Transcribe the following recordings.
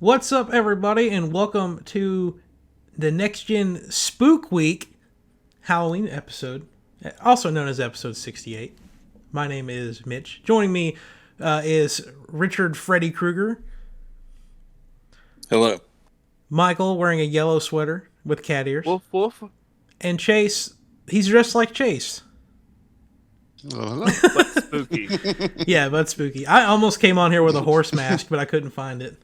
What's up, everybody, and welcome to the Next Gen Spook Week Halloween episode, also known as episode 68. My name is Mitch. Joining me is Richard Freddy Krueger. Hello. Michael, wearing a yellow sweater with cat ears. Woof woof. And Chase, he's dressed like Chase. But spooky. Yeah, but spooky. I almost came on here with a horse mask, but I couldn't find it.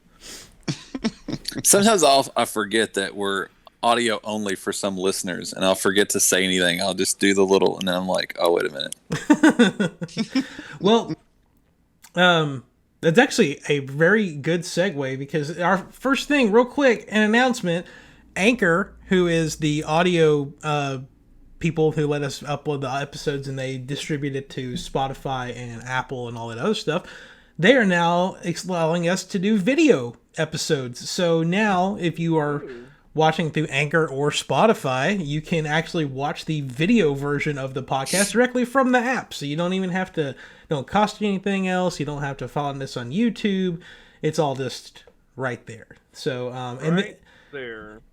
Sometimes I forget that we're audio only for some listeners, and I'll forget to say anything. I'll just do the little, and then I'm like, oh, wait a minute. Well, that's actually a very good segue, because our first thing, real quick, an announcement. Anchor, who is the audio people who let us upload the episodes and they distribute it to Spotify and Apple and all that other stuff, they are now allowing us to do video episodes. So now, if you are watching through Anchor or Spotify, you can actually watch the video version of the podcast directly from the app. So you don't even have to, don't cost you anything else. You don't have to follow this on YouTube. It's all just right there. So,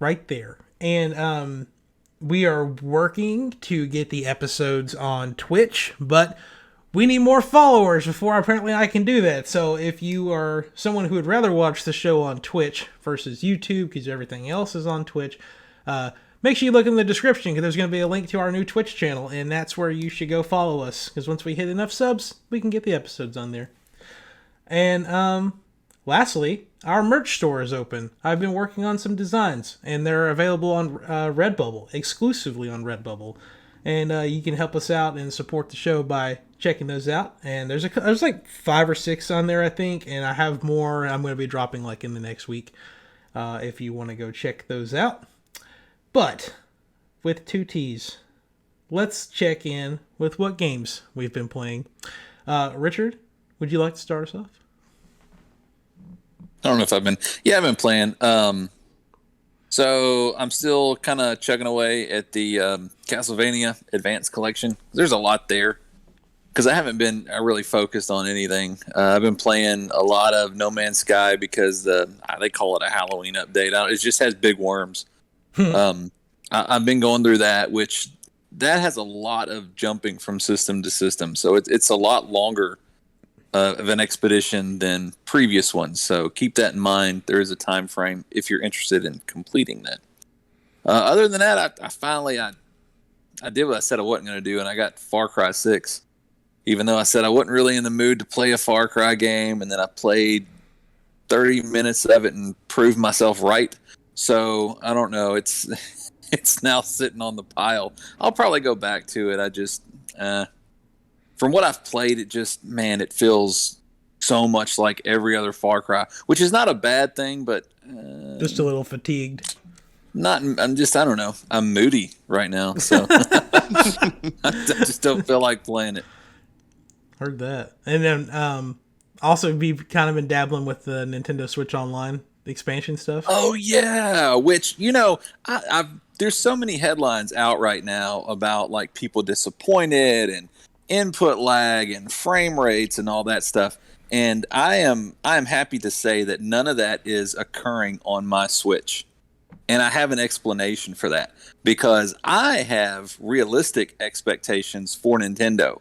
right there. And, we are working to get the episodes on Twitch, but we need more followers before apparently I can do that. So if you are someone who would rather watch the show on Twitch versus YouTube, because everything else is on Twitch, make sure you look in the description, because there's going to be a link to our new Twitch channel, and that's where you should go follow us, because once we hit enough subs, we can get the episodes on there. And lastly, our merch store is open. I've been working on some designs, and they're available on Redbubble, exclusively on Redbubble. And you can help us out and support the show by checking those out. And there's like 5 or 6 on there, I think, and I have more I'm going to be dropping like in the next week if you want to go check those out. But with 2 T's, let's check in with what games we've been playing. Richard, would you like to start us off? I don't know if I've been playing. So I'm still kind of chugging away at the Castlevania Advanced Collection. There's a lot there, because I haven't been really focused on anything. I've been playing a lot of No Man's Sky, because they call it a Halloween update. It just has big worms. I've been going through that, which that has a lot of jumping from system to system. So it's a lot longer of an expedition than previous ones, so keep that in mind. There is a time frame if you're interested in completing that. Other than that, I finally did what I said I wasn't going to do, and I got Far Cry 6, even though I said I wasn't really in the mood to play a Far Cry game, and then I played 30 minutes of it and proved myself right. So I don't know, it's now sitting on the pile. I'll probably go back to it. I just from what I've played, it feels so much like every other Far Cry, which is not a bad thing, but just a little fatigued. I don't know. I'm moody right now, so I just don't feel like playing it. Heard that. And then also we've kind of been dabbling with the Nintendo Switch Online expansion stuff. Oh yeah, which there's so many headlines out right now about like people disappointed and input lag and frame rates and all that stuff, and I am happy to say that none of that is occurring on my Switch, and I have an explanation for that, because I have realistic expectations for Nintendo,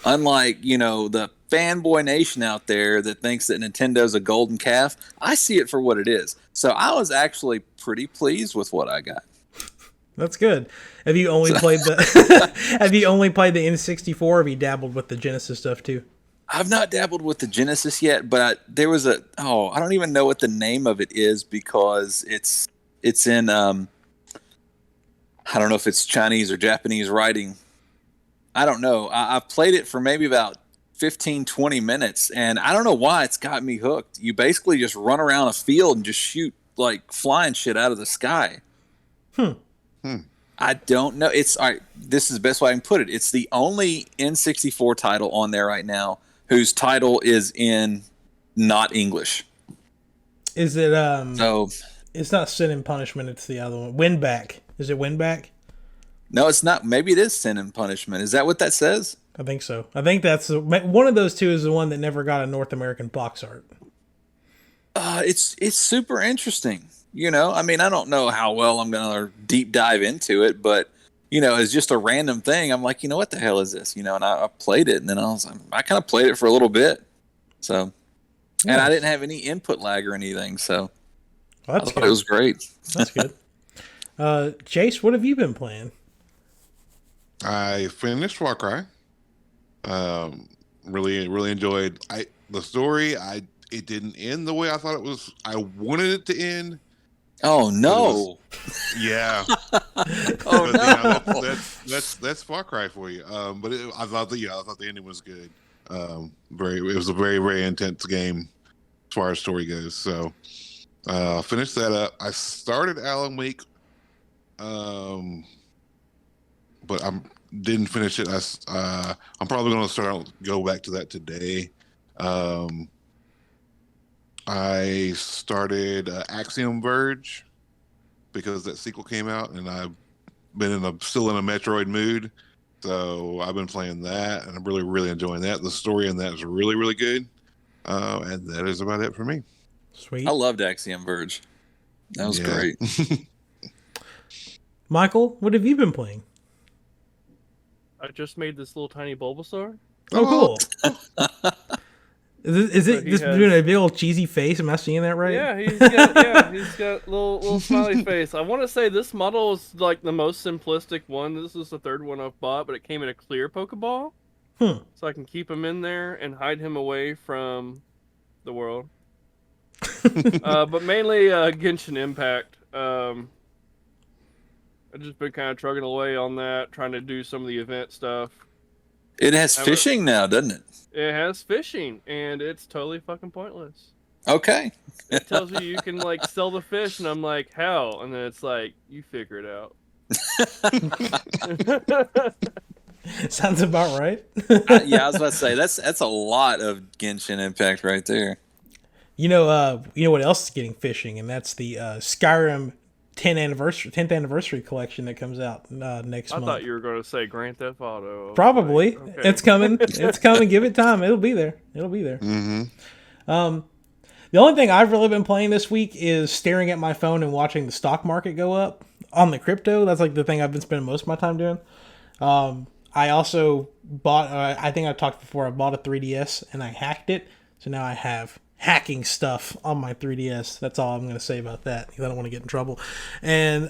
unlike the fanboy nation out there that thinks that Nintendo's a golden calf. I see it for what it is, so I was actually pretty pleased with what I got. That's good. Have you only played the Have you only played the N64, or have you dabbled with the Genesis stuff too? I've not dabbled with the Genesis yet, but there was I don't even know what the name of it is, because it's in I don't know if it's Chinese or Japanese writing. I don't know. I've played it for maybe about 15-20 minutes, and I don't know why it's got me hooked. You basically just run around a field and just shoot like flying shit out of the sky. I don't know. This is the best way I can put it. It's the only N64 title on there right now whose title is in not English. Is it so it's not Sin and Punishment, it's the other one. Windback. Is it Windback? No, it's not. Maybe it is Sin and Punishment. Is that what that says? I think so. I think that's one of those two is the one that never got a North American box art. It's super interesting. I mean, I don't know how well I'm gonna deep dive into it, but it's just a random thing. I'm like, what the hell is this? And I played it, and then I kind of played it for a little bit. So, and I didn't have any input lag or anything, so I thought it was great. That's good. Chase, what have you been playing? I finished Far Cry. Really enjoyed the story. It didn't end the way I thought it was. I wanted it to end. Oh no! Yeah. Oh no! That's Far Cry for you. But I thought the ending was good. It was a very, very intense game as far as story goes. So finished that up. I started Alan Wake, but I didn't finish it. I'm probably going to go back to that today. I started Axiom Verge because that sequel came out, and I've been still in a Metroid mood. So I've been playing that, and I'm really, really enjoying that. The story in that is really, really good. And that is about it for me. Sweet. I loved Axiom Verge. That was great. Michael, what have you been playing? I just made this little tiny Bulbasaur. Oh, cool. Is it just doing a big old cheesy face? Am I seeing that right? Yeah, he's got little smiley face. I want to say this model is like the most simplistic one. This is the third one I've bought, but it came in a clear Pokeball. So I can keep him in there and hide him away from the world. But mainly Genshin Impact. I've just been kind of trugging away on that, trying to do some of the event stuff. It has fishing now, doesn't it? It has fishing, and it's totally fucking pointless. Okay. It tells you can like sell the fish, and I'm like, how? And then it's like, you figure it out. Sounds about right. Yeah, I was about to say that's a lot of Genshin Impact right there. You know what else is getting fishing, and that's the Skyrim 10th anniversary collection that comes out next month. I thought you were going to say Grand Theft Auto. Probably. Like, okay. It's coming. It's coming. Give it time. It'll be there. Mm-hmm. The only thing I've really been playing this week is staring at my phone and watching the stock market go up on the crypto. That's like the thing I've been spending most of my time doing. I also bought, I think I've talked before, I bought a 3DS and I hacked it. So now I have hacking stuff on my 3DS. That's all I'm going to say about that because I don't want to get in trouble. And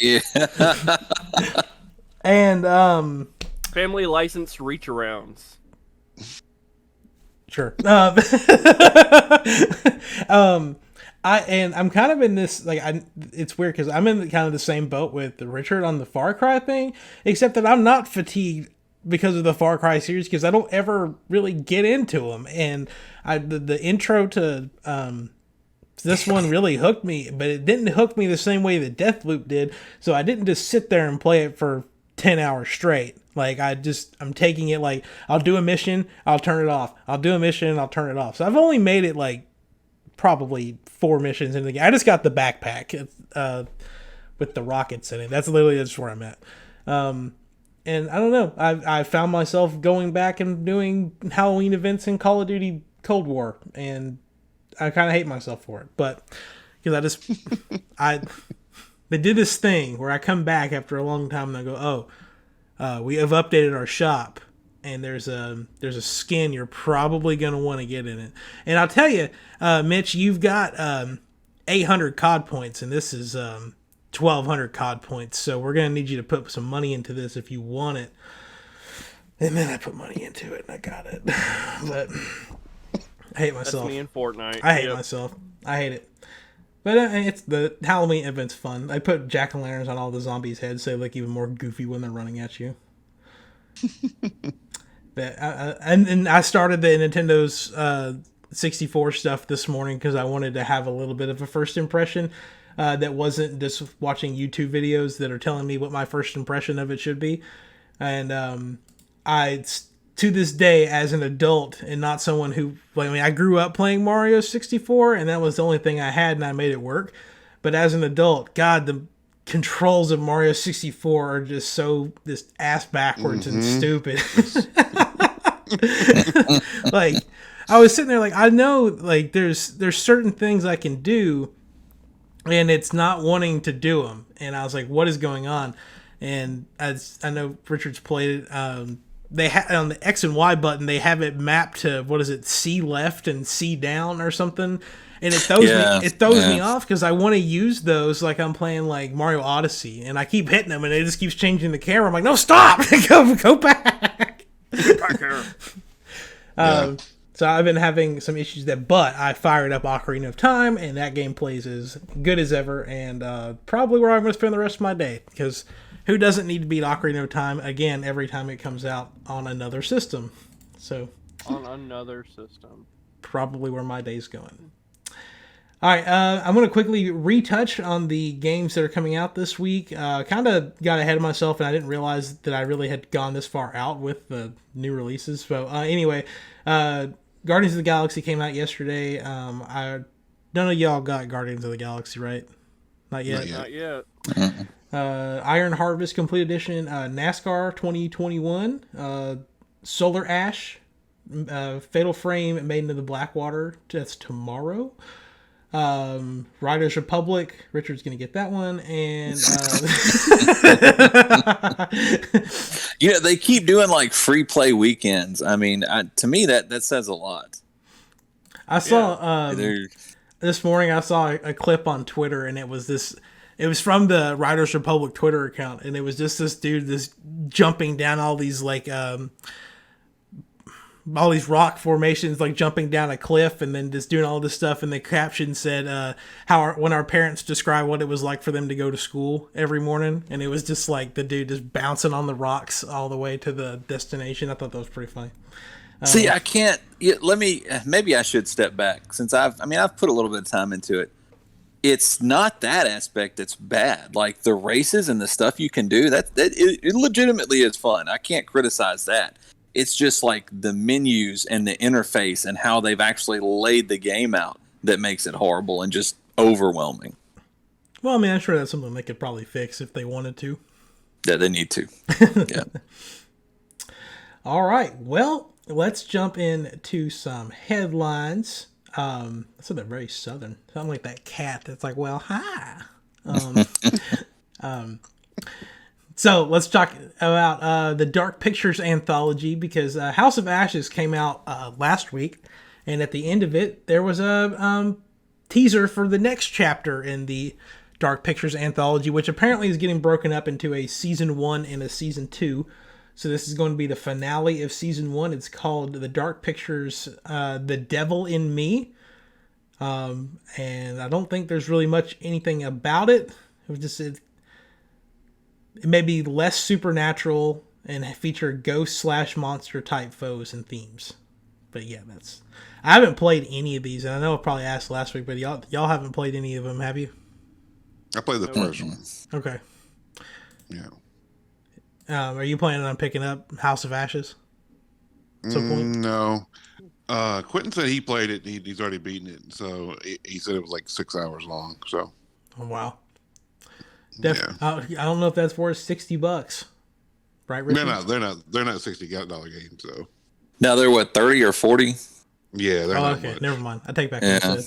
Yeah. and family license reach arounds. Sure. I'm kind of in this, like, it's weird because I'm in kind of the same boat with Richard on the Far Cry thing, except that I'm not fatigued because of the Far Cry series because I don't ever really get into them. And the intro to this one really hooked me, but it didn't hook me the same way that Deathloop did. So I didn't just sit there and play it for 10 hours straight. Like, I'm taking it like, I'll do a mission, I'll turn it off. I'll do a mission, I'll turn it off. So I've only made it like probably 4 missions in the game. I just got the backpack with the rockets in it. That's literally just where I'm at. And I don't know. I found myself going back and doing Halloween events in Call of Duty Cold War, and I kind of hate myself for it. But because they did this thing where I come back after a long time and I go, we have updated our shop, and there's a skin you're probably going to want to get in it. And I'll tell you, Mitch, you've got 800 COD points, and this is 1,200 COD points. So we're going to need you to put some money into this if you want it. And then I put money into it, and I got it. But I hate myself. That's me in Fortnite. I hate myself. I hate it. But it's the Halloween event's fun. I put jack-o'-lanterns on all the zombies' heads so they look even more goofy when they're running at you. And I started the Nintendo's 64 stuff this morning because I wanted to have a little bit of a first impression that wasn't just watching YouTube videos that are telling me what my first impression of it should be. And to this day, as an adult and not someone who, I grew up playing Mario 64 and that was the only thing I had and I made it work. But as an adult, God, the controls of Mario 64 are just so ass backwards and stupid. Like, I was sitting there like, I know like there's certain things I can do, and it's not wanting to do them. And I was like, what is going on? And as I know Richard's played it, they on the X and Y button, they have it mapped to, what is it, C left and C down or something. And it throws me off because I want to use those like I'm playing like Mario Odyssey, and I keep hitting them, and it just keeps changing the camera. I'm like, no, stop, go back. Back here. So I've been having some issues there, but I fired up Ocarina of Time, and that game plays as good as ever, and probably where I'm going to spend the rest of my day, because who doesn't need to beat Ocarina of Time again every time it comes out on another system? So On another system. probably where my day's going. All right, I'm going to quickly retouch on the games that are coming out this week. Kind of got ahead of myself, and I didn't realize that I really had gone this far out with the new releases. So anyway, Guardians of the Galaxy came out yesterday. None of y'all got Guardians of the Galaxy, right? Not yet. Not yet. Iron Harvest Complete Edition, NASCAR 2021, Solar Ash, Fatal Frame, Maiden of the Blackwater. That's tomorrow. Riders Republic, Richard's gonna get that one, and they keep doing like free play weekends. I mean, to me that says a lot. I saw this morning I saw a clip on Twitter, and it was from the Riders Republic Twitter account, and it was just this dude jumping down all these like all these rock formations, like jumping down a cliff, and then just doing all this stuff. And the caption said, when our parents describe what it was like for them to go to school every morning. And it was just like the dude just bouncing on the rocks all the way to the destination. I thought that was pretty funny. See, I can't, maybe I should step back, since I've put a little bit of time into it. It's not that aspect that's bad. Like the races and the stuff you can do, it legitimately is fun. I can't criticize that. It's just like the menus and the interface and how they've actually laid the game out that makes it horrible and just overwhelming. Well, I mean, I'm sure that's something they could probably fix if they wanted to. Yeah, they need to. Yeah. All right. Well, let's jump into some headlines. So they're very southern. Something like that cat that's like, well, hi. So let's talk about the Dark Pictures Anthology, because House of Ashes came out last week, and at the end of it, there was a teaser for the next chapter in the Dark Pictures Anthology, which apparently is getting broken up into a Season 1 and a Season 2. So this is going to be the finale of Season 1. It's called The Dark Pictures, The Devil in Me. And I don't think there's really much anything about it. It was just... It may be less supernatural and feature ghost/monster type foes and themes. But yeah, I haven't played any of these, and I know I probably asked last week, but y'all haven't played any of them, have you? I played the first one. Okay. Yeah. Are you planning on picking up House of Ashes at some point? No. Quentin said he played it. He's already beaten it. So he said it was like 6 hours long. So. Oh, wow. Yeah. I don't know if that's worth $60, right, Richard? They're not $60 games. So. Now they're what, 30 or 40? Yeah, they're not much. Never mind. I take back what I said.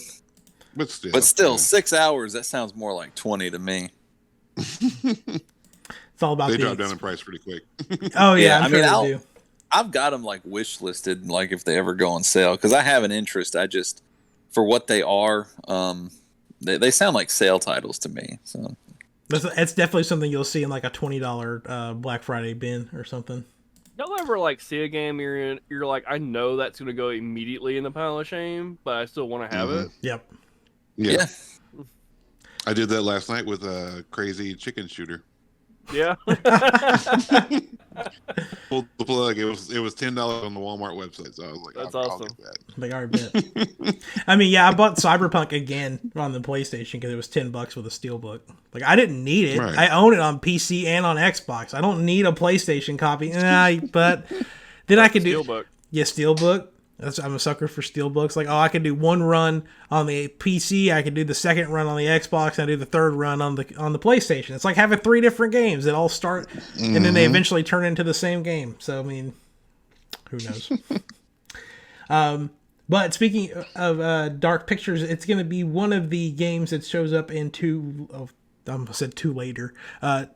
But still, 6 hours. That sounds more like 20 to me. It's all about they drop down in price pretty quick. Oh yeah, I'm sure they do. I've got them like wish listed, like if they ever go on sale, because I have an interest. I just, for what they are, they sound like sale titles to me. So it's definitely something you'll see in like a $20 Black Friday bin or something. Y'all ever like see a game you're like, I know that's gonna go immediately in the pile of shame, but I still want to have it. Yep. Yeah. I did that last night with a crazy chicken shooter. Yeah. Pulled the plug. It was $10 on the Walmart website, so I was like, That's I'll awesome. get that. Like, all right, bet. I mean, yeah, I bought Cyberpunk again on the PlayStation because it was $10 with a steelbook. Like, I didn't need it. Right. I own it on PC and on Xbox. I don't need a PlayStation copy. But then I could do Steelbook. Yeah, steelbook. I'm a sucker for steelbooks. Like, I could do one run on the PC, I could do the second run on the Xbox, and I do the third run on the PlayStation. It's like having 3 different games that all start, and then they eventually turn into the same game. So, I mean, who knows? But speaking of Dark Pictures, it's going to be one of the games that shows up in I almost said two later.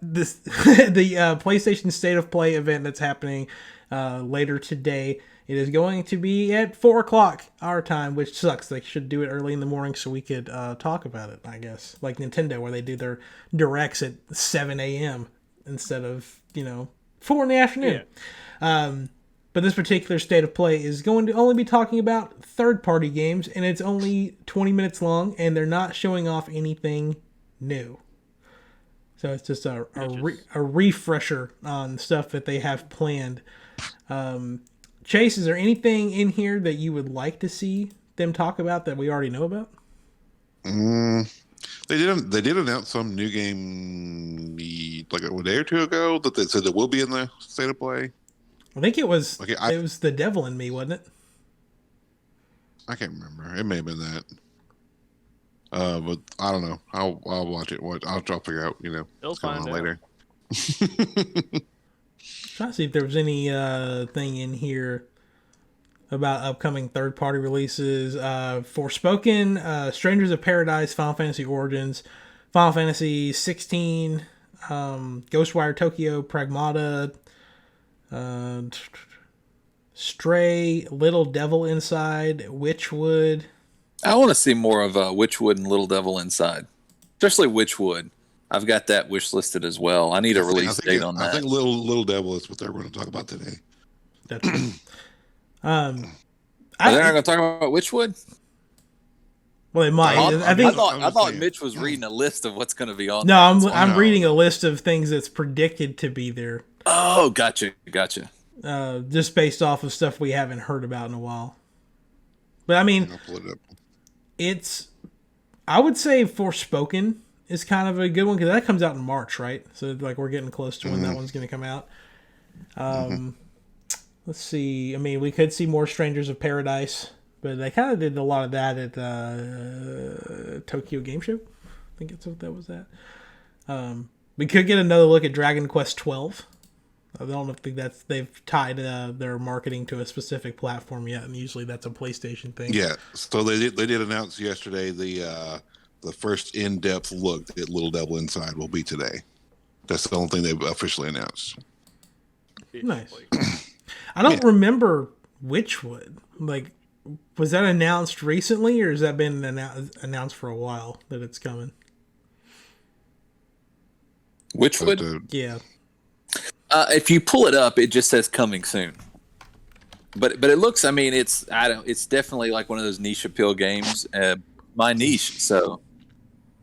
This the PlayStation State of Play event that's happening later today. It is going to be at 4 o'clock our time, which sucks. They should do it early in the morning so we could talk about it, I guess. Like Nintendo, where they do their directs at 7 a.m. instead of, 4 in the afternoon. Yeah. But this particular State of Play is going to only be talking about third-party games, and it's only 20 minutes long, and they're not showing off anything new. So it's just a refresher on stuff that they have planned. Chase, is there anything in here that you would like to see them talk about that we already know about? They did announce some new game like a day or two ago that they said that will be in the State of Play. I think it was it was The Devil in Me, wasn't it? I can't remember. It may have been that. But I don't know. I'll watch it. I'll try to figure out. What's going on later. Trying to see if there was any thing in here about upcoming third-party releases. Forspoken, Strangers of Paradise, Final Fantasy Origins, Final Fantasy 16, Ghostwire Tokyo, Pragmata, Stray, Little Devil Inside, Witchwood. I want to see more of Witchwood and Little Devil Inside, especially Witchwood. I've got that wish listed as well. I need a release date on that. I think Little Devil is what they're going to talk about today. That's right. Are they not going to talk about Witchwood? Well, they might. I thought Mitch was reading a list of what's going to be on. No, I'm reading a list of things that's predicted to be there. Oh, gotcha. Just based off of stuff we haven't heard about in a while. But I mean, I would say Forspoken is kind of a good one because that comes out in March, right? So like we're getting close to when that one's going to come out. Let's see. I mean, we could see more Strangers of Paradise, but they kind of did a lot of that at Tokyo Game Show. I think that's what that was at. We could get another look at Dragon Quest 12. I don't think they've tied their marketing to a specific platform yet, and usually that's a PlayStation thing. Yeah, so they did announce yesterday the first in-depth look at Little Devil Inside will be today. That's the only thing they've officially announced. Nice. I don't remember Witchwood. Like, was that announced recently, or has that been announced for a while that it's coming? Witchwood? Yeah. If you pull it up, it just says coming soon. But it looks. I mean, it's definitely like one of those niche appeal games. My niche, so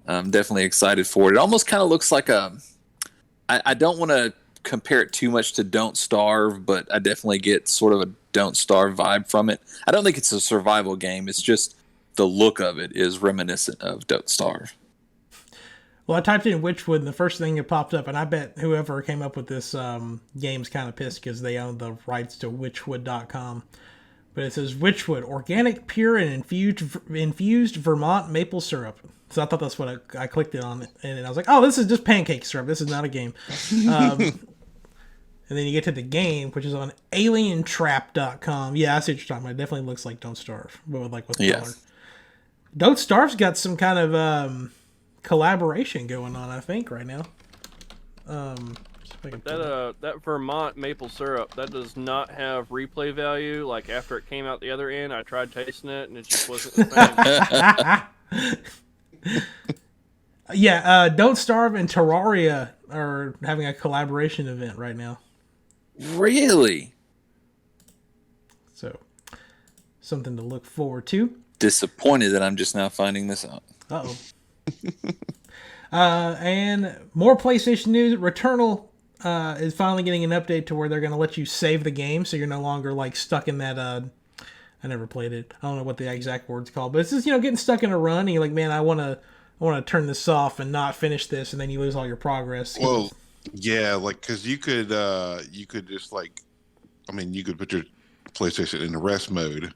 I'm definitely excited for it. It almost kind of looks like I don't want to compare it too much to Don't Starve, but I definitely get sort of a Don't Starve vibe from it. I don't think it's a survival game. It's just the look of it is reminiscent of Don't Starve. Well, I typed in Witchwood, and the first thing that popped up, and I bet whoever came up with this game's kind of pissed because they own the rights to Witchwood.com. But it says Witchwood, organic, pure, and infused Vermont maple syrup. So I thought that's what I clicked it on, and I was like, oh, this is just pancake syrup. This is not a game. And then you get to the game, which is on alientrap.com. Yeah, I see what you're talking about. It definitely looks like Don't Starve, but with like what's color. Don't Starve's got some kind of collaboration going on, I think, right now. That Vermont maple syrup, that does not have replay value. Like after it came out the other end, I tried tasting it and it just wasn't the same. Yeah, Don't Starve and Terraria are having a collaboration event right now. Really? So, something to look forward to. Disappointed that I'm just now finding this out. Uh-oh. And more PlayStation news. Returnal is finally getting an update to where they're going to let you save the game, so you're no longer like stuck in that. I never played it. I don't know what the exact word's called, but it's just getting stuck in a run, and you're like, man, I want to turn this off and not finish this, and then you lose all your progress. Well, yeah, like because you could just like, I mean, you could put your PlayStation in rest mode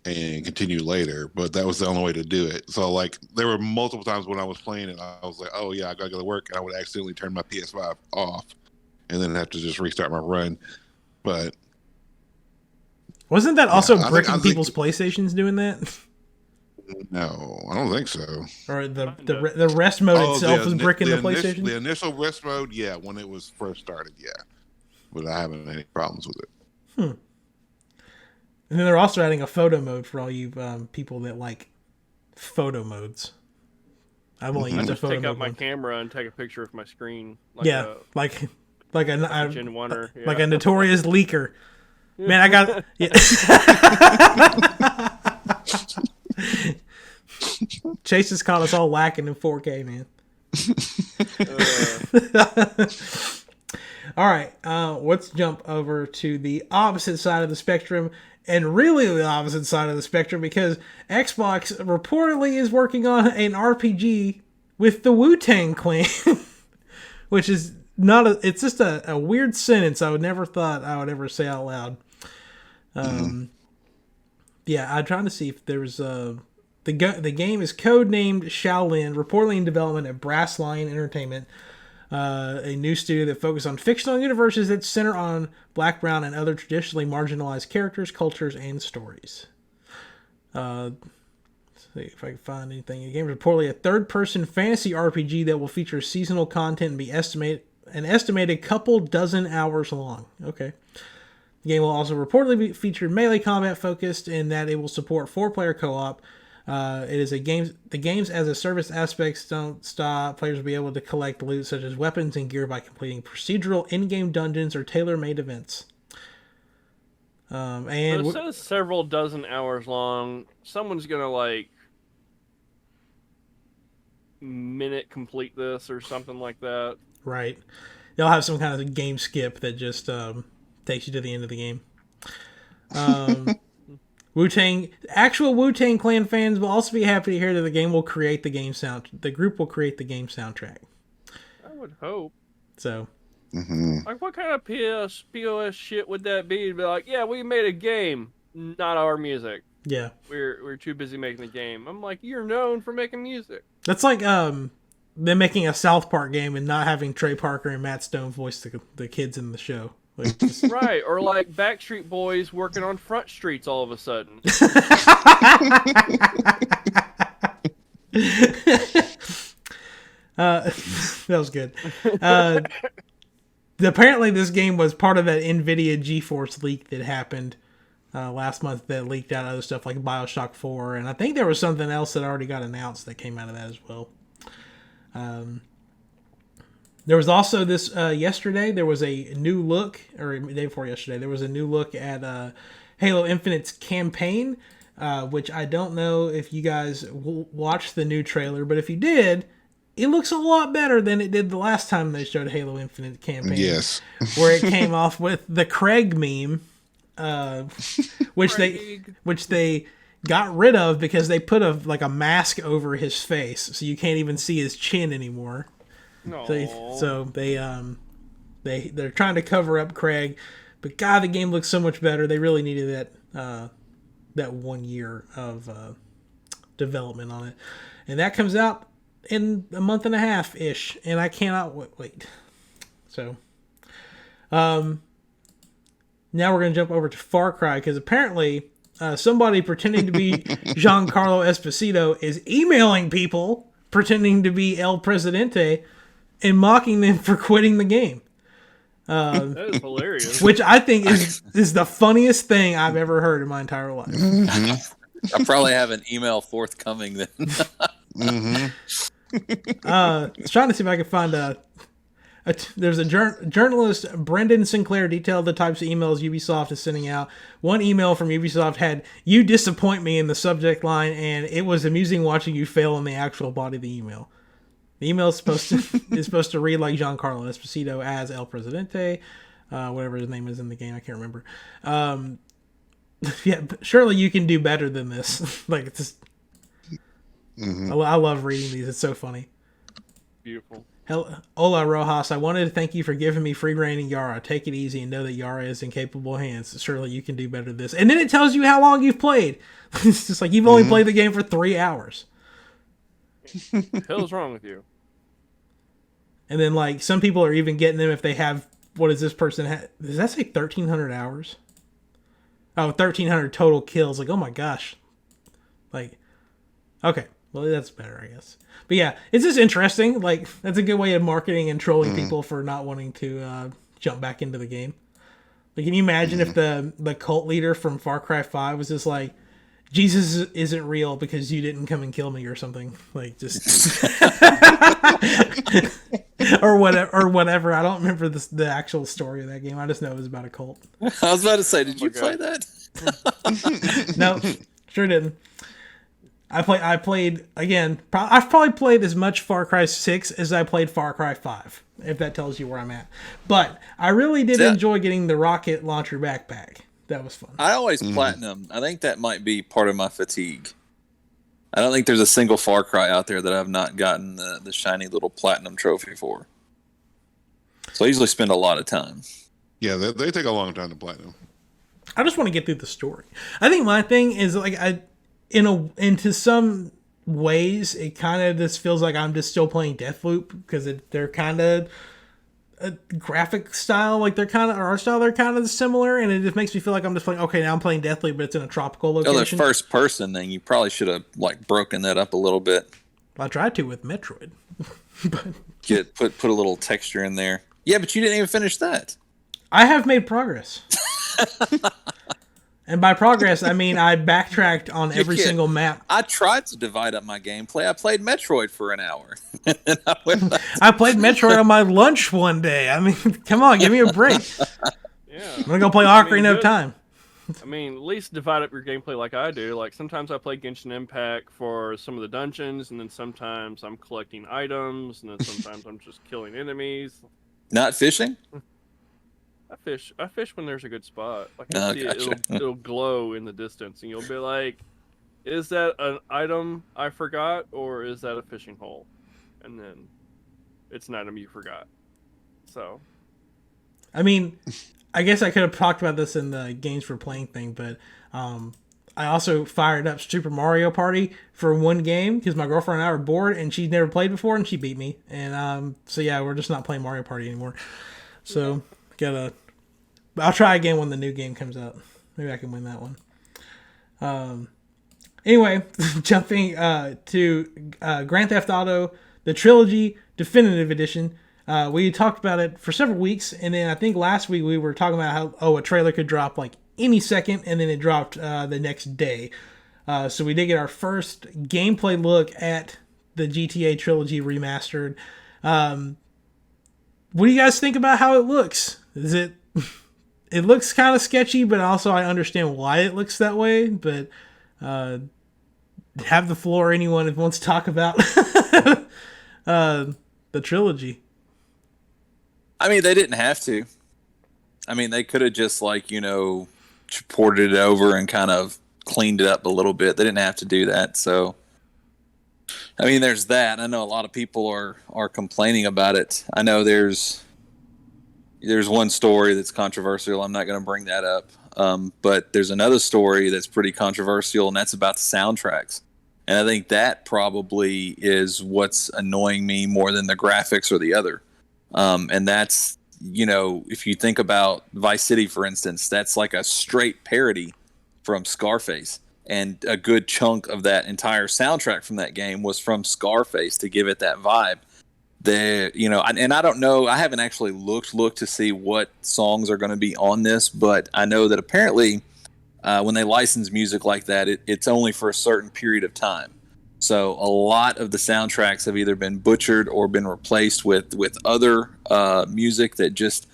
and continue later, but that was the only way to do it. So like there were multiple times when I was playing and I was like, oh yeah, I gotta go to work, and I would accidentally turn my PS5 off and then have to just restart my run. But Wasn't that also I bricking think people's PlayStations doing that? no, I don't think so. Or the rest mode itself was bricking the PlayStation? The initial rest mode, yeah, when it was first started, yeah. But I haven't had any problems with it. And then they're also adding a photo mode for all you people that like photo modes. I've only used a photo mode. Take out my camera and take a picture of my screen. Like like a Gen 1-er. Yeah. Like a notorious leaker. Man, I got... Yeah. Chase has caught us all lacking in 4K, man. All right, let's jump over to the opposite side of the spectrum, and really the opposite side of the spectrum, because Xbox reportedly is working on an RPG with the Wu-Tang Clan, which is not a... It's just a weird sentence I would never thought I would ever say out loud. Yeah, I'm trying to see if there was the game is codenamed Shaolin, reportedly in development at Brass Lion Entertainment, a new studio that focuses on fictional universes that center on Black, Brown, and other traditionally marginalized characters, cultures, and stories. Let's see if I can find anything. The game is reportedly a third-person fantasy RPG that will feature seasonal content and be an estimated couple dozen hours long. Okay. The game will also reportedly feature melee combat focused in that it will support 4-player co-op. It is the games as a service aspects don't stop. Players will be able to collect loot such as weapons and gear by completing procedural in-game dungeons or tailor-made events. And it says several dozen hours long. Someone's gonna minute complete this or something like that. Right. They'll have some kind of game skip that just takes you to the end of the game. Actual Wu-Tang Clan fans will also be happy to hear that the group will create the game soundtrack. I would hope. So. Like, what kind of POS shit would that be? To be like, yeah, we made a game, not our music. Yeah. We're too busy making the game. I'm like, you're known for making music. That's like them making a South Park game and not having Trey Parker and Matt Stone voice the kids in the show. Right, or like Backstreet Boys working on Front Streets all of a sudden. That was good. Apparently this game was part of that NVIDIA GeForce leak that happened last month that leaked out other stuff like Bioshock 4, and I think there was something else that already got announced that came out of that as well. There was also this yesterday. There was a new look, or the day before yesterday. There was a new look at Halo Infinite's campaign, which I don't know if you guys watched the new trailer, but if you did, it looks a lot better than it did the last time they showed Halo Infinite campaign. Yes, where it came off with the Craig meme, which they got rid of because they put a mask over his face, so you can't even see his chin anymore. No. So they're trying to cover up Craig, but God, the game looks so much better. They really needed that 1 year of development on it, and that comes out in a month and a half ish, and I cannot wait. So, now we're gonna jump over to Far Cry because apparently somebody pretending to be Giancarlo Esposito is emailing people pretending to be El Presidente and mocking them for quitting the game. That is hilarious. Which I think is the funniest thing I've ever heard in my entire life. I probably have an email forthcoming then. I was trying to see if I could find there's a journalist, Brendan Sinclair, detailed the types of emails Ubisoft is sending out. One email from Ubisoft had, "You disappoint me" in the subject line, and it was amusing watching you fail in the actual body of the email. The email is supposed to read like Giancarlo Esposito as El Presidente, whatever his name is in the game. I can't remember. Yeah, surely you can do better than this. Like, it's just, I love reading these. It's so funny. Beautiful. Hola, Rojas. I wanted to thank you for giving me free reign in Yara. Take it easy and know that Yara is in capable hands. Surely you can do better than this. And then it tells you how long you've played. It's just like you've only played the game for 3 hours. What the hell's wrong with you? And then, like, some people are even getting them if they have, what does this person have? Does that say 1,300 hours? Oh, 1,300 total kills. Like, oh my gosh. Like, okay. Well, that's better, I guess. But yeah, it's just interesting. Like, that's a good way of marketing and trolling people for not wanting to jump back into the game. Like, can you imagine if the cult leader from Far Cry 5 was just like, Jesus isn't real because you didn't come and kill me or something? Like, just... or whatever. I don't remember the actual story of that game. I just know it was about a cult. I was about to say, did you play that? No, sure didn't. I played again. I've probably played as much Far Cry 6 as I played Far Cry 5, if that tells you where I'm at. But I really did enjoy getting the rocket launcher backpack. That was fun. I always platinum. I think that might be part of my fatigue. I don't think there's a single Far Cry out there that I've not gotten the shiny little platinum trophy for. So I usually spend a lot of time. Yeah, they take a long time to platinum. I just want to get through the story. I think my thing is like into some ways it kind of just feels like I'm just still playing Deathloop because they're kind of a graphic style, like they're kind of art style, they're kind of similar, and it just makes me feel like I'm just playing. Okay, now I'm playing Deathloop, but it's in a tropical location. Oh, the first person thing, you probably should have like broken that up a little bit. Well, I tried to with Metroid, but put a little texture in there. Yeah, but you didn't even finish that. I have made progress. And by progress, I mean I backtracked on every single map. I tried to divide up my gameplay. I played Metroid for an hour. I played Metroid on my lunch one day. I mean, come on, give me a break. Yeah. I'm going to go play Ocarina of Time. I mean, at least divide up your gameplay like I do. Like, sometimes I play Genshin Impact for some of the dungeons, and then sometimes I'm collecting items, and then sometimes I'm just killing enemies. Not fishing? I fish when there's a good spot. Like, I see it'll glow in the distance, and you'll be like, is that an item I forgot, or is that a fishing hole? And then it's an item you forgot. So, I mean, I guess I could have talked about this in the games for playing thing, but I also fired up Super Mario Party for one game because my girlfriend and I were bored, and she'd never played before, and she beat me. And so yeah, we're just not playing Mario Party anymore. So I'll try again when the new game comes out. Maybe I can win that one. Anyway, jumping to Grand Theft Auto, the Trilogy Definitive Edition. We talked about it for several weeks, and then I think last week we were talking about how a trailer could drop like any second, and then it dropped the next day. So we did get our first gameplay look at the GTA Trilogy Remastered. What do you guys think about how it looks? It looks kind of sketchy, but also I understand why it looks that way. But have the floor, anyone who wants to talk about the trilogy. I mean, they didn't have to. I mean, they could have just ported it over and kind of cleaned it up a little bit. They didn't have to do that. So, I mean, there's that. I know a lot of people are complaining about it. I know there's one story that's controversial. I'm not going to bring that up. But there's another story that's pretty controversial, and that's about the soundtracks. And I think that probably is what's annoying me more than the graphics or the other. And that's, if you think about Vice City, for instance, that's like a straight parody from Scarface. And a good chunk of that entire soundtrack from that game was from Scarface to give it that vibe. And I don't know, I haven't actually looked to see what songs are going to be on this, but I know that apparently when they license music like that, it's only for a certain period of time. So a lot of the soundtracks have either been butchered or been replaced with other music that just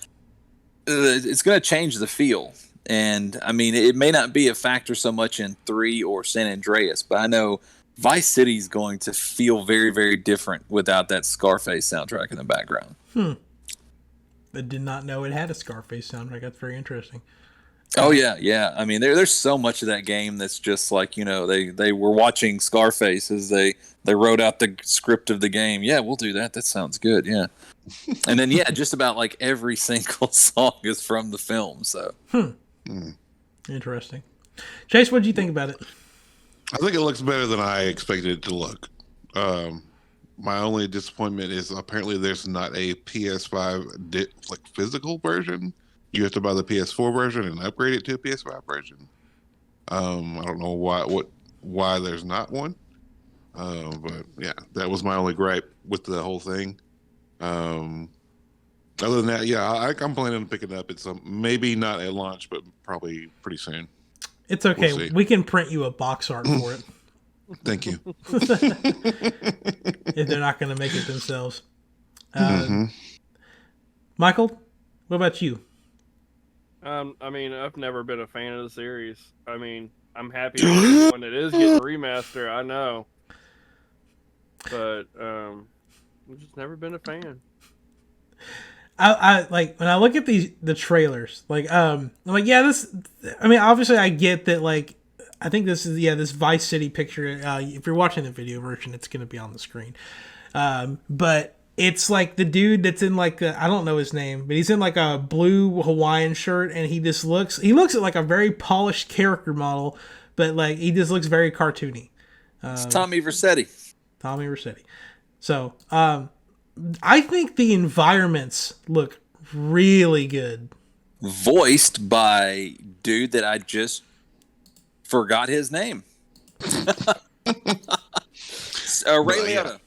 it's going to change the feel. And I mean, it may not be a factor so much in 3 or San Andreas, but I know Vice City is going to feel very, very different without that Scarface soundtrack in the background. I did not know it had a Scarface soundtrack. That's very interesting. Oh yeah. I mean, there's so much of that game that's just like, they were watching Scarface as they wrote out the script of the game. Yeah, we'll do that. That sounds good. Yeah. And then just about like every single song is from the film. So. Interesting. Chase, what did you think about it? I think it looks better than I expected it to look. My only disappointment is apparently there's not a PS5 physical version. You have to buy the PS4 version and upgrade it to a PS5 version. I don't know why there's not one. But yeah, that was my only gripe with the whole thing. Other than that, yeah, I'm planning on picking it up. It's maybe not at launch, but probably pretty soon. It's okay. We'll see. We can print you a box art for it. Thank you. If they're not going to make it themselves. Michael, what about you? I mean, I've never been a fan of the series. I mean, I'm happy when it is getting a remaster. I know, but I've just never been a fan. I like when I look at the trailers, like I'm like, yeah, this. I mean, obviously, I get that. Like, I think this is this Vice City picture. If you're watching the video version, it's going to be on the screen. But it's like the dude that's in like I don't know his name, but he's in like a blue Hawaiian shirt, and he looks at like a very polished character model, but like he just looks very cartoony. It's Tommy Vercetti. Tommy Vercetti. So, I think the environments look really good. Voiced by dude that I just forgot his name. Ray Liotta.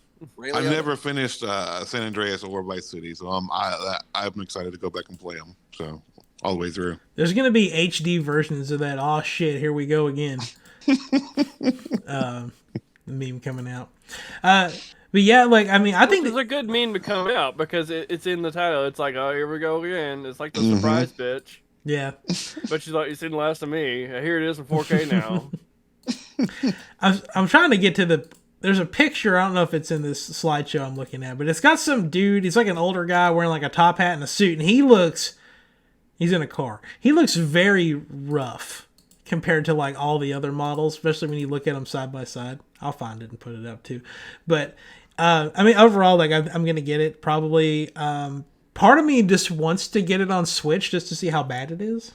I've never finished San Andreas or Vice City, so I'm excited to go back and play them. So all the way through. There's gonna be HD versions of that. Oh shit! Here we go again. The meme coming out. But yeah, like I mean, I think it's a good meme to come out because it's in the title. It's like, oh, here we go again. It's like the surprise bitch. Yeah. But she's like, you seen the last of me. Here it is in 4K now. I'm trying to get to there's a picture, I don't know if it's in this slideshow I'm looking at, but it's got some dude, he's like an older guy wearing like a top hat and a suit, and he's in a car. He looks very rough compared to like all the other models, especially when you look at them side by side. I'll find it and put it up too. But, I mean, overall, like I'm going to get it probably. Part of me just wants to get it on Switch just to see how bad it is.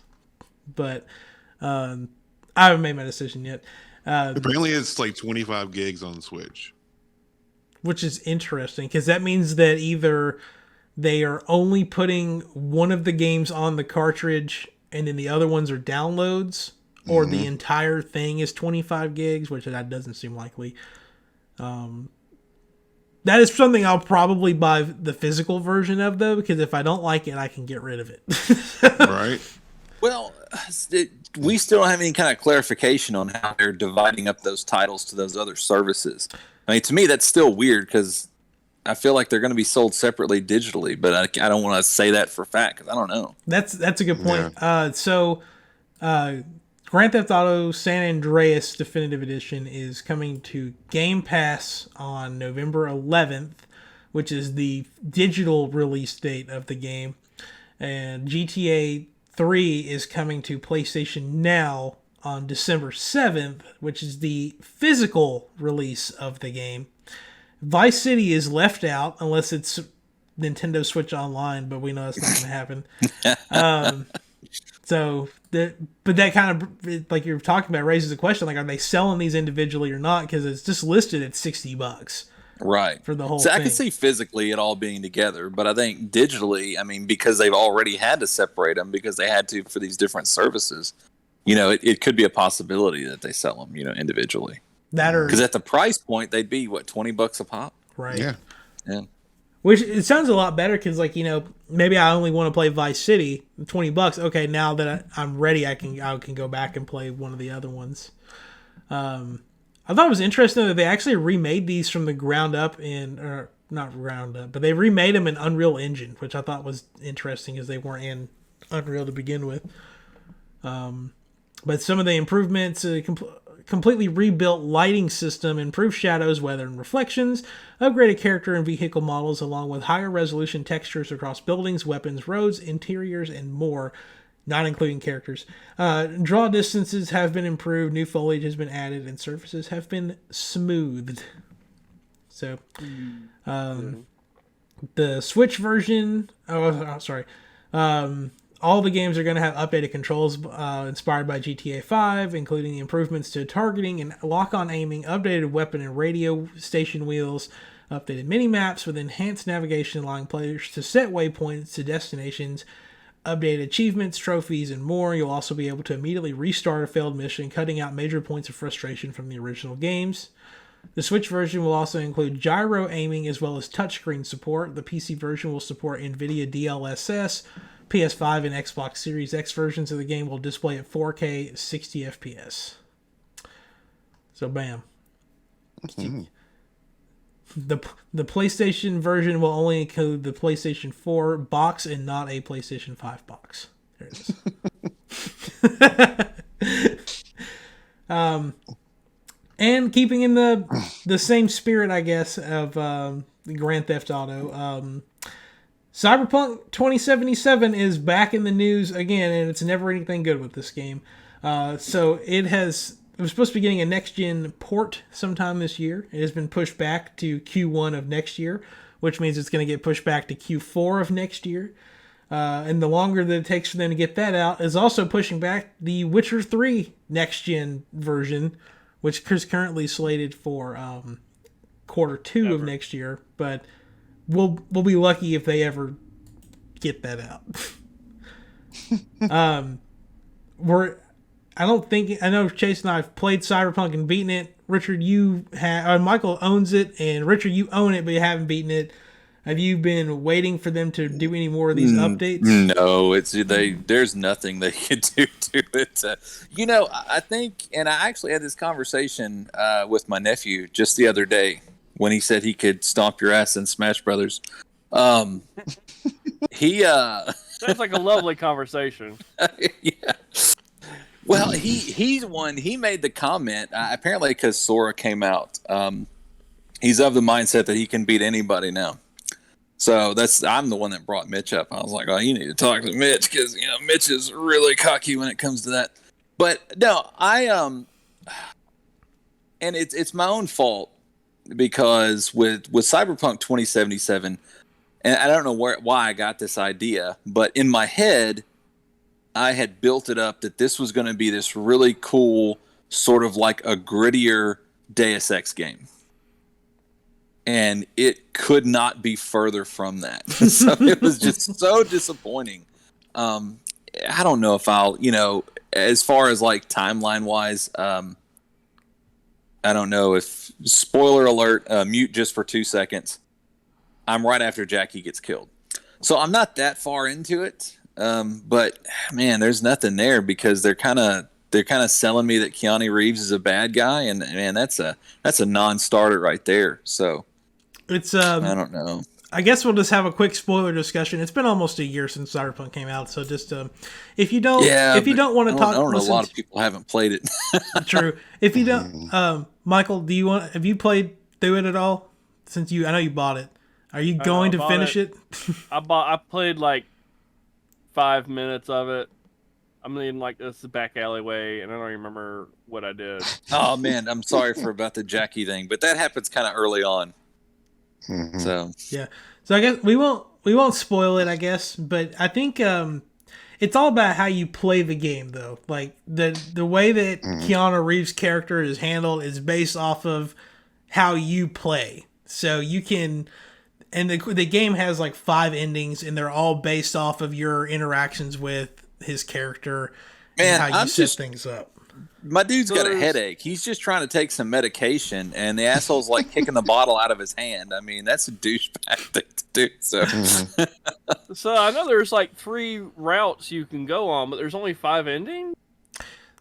But I haven't made my decision yet. Apparently, it's like 25 gigs on Switch, which is interesting because that means that either they are only putting one of the games on the cartridge and then the other ones are downloads, or the entire thing is 25 gigs, which that doesn't seem likely. That is something I'll probably buy the physical version of, though, because if I don't like it, I can get rid of it. Right? Well, we still don't have any kind of clarification on how they're dividing up those titles to those other services. I mean, to me, that's still weird because I feel like they're going to be sold separately digitally, but I don't want to say that for a fact because I don't know. That's a good point. Yeah. Grand Theft Auto San Andreas Definitive Edition is coming to Game Pass on November 11th, which is the digital release date of the game. And GTA 3 is coming to PlayStation Now on December 7th, which is the physical release of the game. Vice City is left out unless it's Nintendo Switch Online, but we know that's not going to happen. But that kind of, like you're talking about, raises the question, like, are they selling these individually or not? Because it's just listed at $60. Right. For the whole thing. I can see physically it all being together, but I think digitally, I mean, because they've already had to separate them because they had to for these different services, it could be a possibility that they sell them, individually. Because at the price point, they'd be, what, $20 a pop? Right. Yeah. Which, it sounds a lot better because, like, maybe I only want to play Vice City, $20. Okay, now that I'm ready, I can go back and play one of the other ones. I thought it was interesting that they actually remade these from the ground up not ground up, but they remade them in Unreal Engine, which I thought was interesting because they weren't in Unreal to begin with. But some of the improvements, completely rebuilt lighting system, improved shadows, weather, and reflections, upgraded character and vehicle models, along with higher resolution textures across buildings, weapons, roads, interiors, and more, not including characters. Draw distances have been improved, new foliage has been added, and surfaces have been smoothed. So, the Switch version, all the games are going to have updated controls inspired by GTA 5, including the improvements to targeting and lock-on aiming, updated weapon and radio station wheels, updated mini-maps with enhanced navigation allowing players to set waypoints to destinations, updated achievements, trophies, and more. You'll also be able to immediately restart a failed mission, cutting out major points of frustration from the original games. The Switch version will also include gyro aiming as well as touchscreen support. The PC version will support NVIDIA DLSS. PS5 and Xbox Series X versions of the game will display at 4K 60 FPS. So, bam. Mm-hmm. The PlayStation version will only include the PlayStation 4 box and not a PlayStation 5 box. There it is. And keeping in the same spirit, I guess, of Grand Theft Auto, Cyberpunk 2077 is back in the news again, and it's never anything good with this game. So it was supposed to be getting a next-gen port sometime this year. It has been pushed back to Q1 of next year, which means it's going to get pushed back to Q4 of next year. And the longer that it takes for them to get that out is also pushing back the Witcher 3 next-gen version, which is currently slated for Q2 of next year. But we'll be lucky if they ever get that out. I know Chase and I have played Cyberpunk and beaten it. Richard, Michael owns it, and Richard, you own it, but you haven't beaten it. Have you been waiting for them to do any more of these updates? No, there's nothing they can do to it. I think, and I actually had this conversation with my nephew just the other day when he said he could stomp your ass in Smash Brothers. He Sounds like a lovely conversation. Yeah. Well, he made the comment, apparently because Sora came out. He's of the mindset that he can beat anybody now. So I'm the one that brought Mitch up. I was like, oh, you need to talk to Mitch because, Mitch is really cocky when it comes to that. But no, and it's my own fault because with Cyberpunk 2077, and I don't know why I got this idea, but in my head, I had built it up that this was going to be this really cool, sort of like a grittier Deus Ex game. And it could not be further from that. So it was just so disappointing. I don't know if I'll, as far as like timeline wise, I don't know if, spoiler alert, mute just for 2 seconds. I'm right after Jackie gets killed. So I'm not that far into it. But man, there's nothing there because they're kind of selling me that Keanu Reeves is a bad guy, and man, that's a non-starter right there. So it's I don't know. I guess we'll just have a quick spoiler discussion. It's been almost a year since Cyberpunk came out, so just if you don't want to talk, I don't know, a lot of people haven't played it. True. If you don't, Michael, have you played through it at all? I know you bought it. Are you going to finish it? I played like 5 minutes of it. I'm in like this back alleyway, and I don't remember what I did. Oh man, I'm sorry about the Jackie thing, but that happens kind of early on. Mm-hmm. So yeah, so I guess we won't spoil it, I guess, but I think it's all about how you play the game, though. Like the way that Keanu Reeves' character is handled is based off of how you play. So you can. And the game has like 5 endings, and they're all based off of your interactions with his character and how you set things up. My dude's got a headache. He's just trying to take some medication, and the asshole's like kicking the bottle out of his hand. I mean, that's a douchebag thing to do. So, So I know there's like 3 routes you can go on, but there's only 5 endings?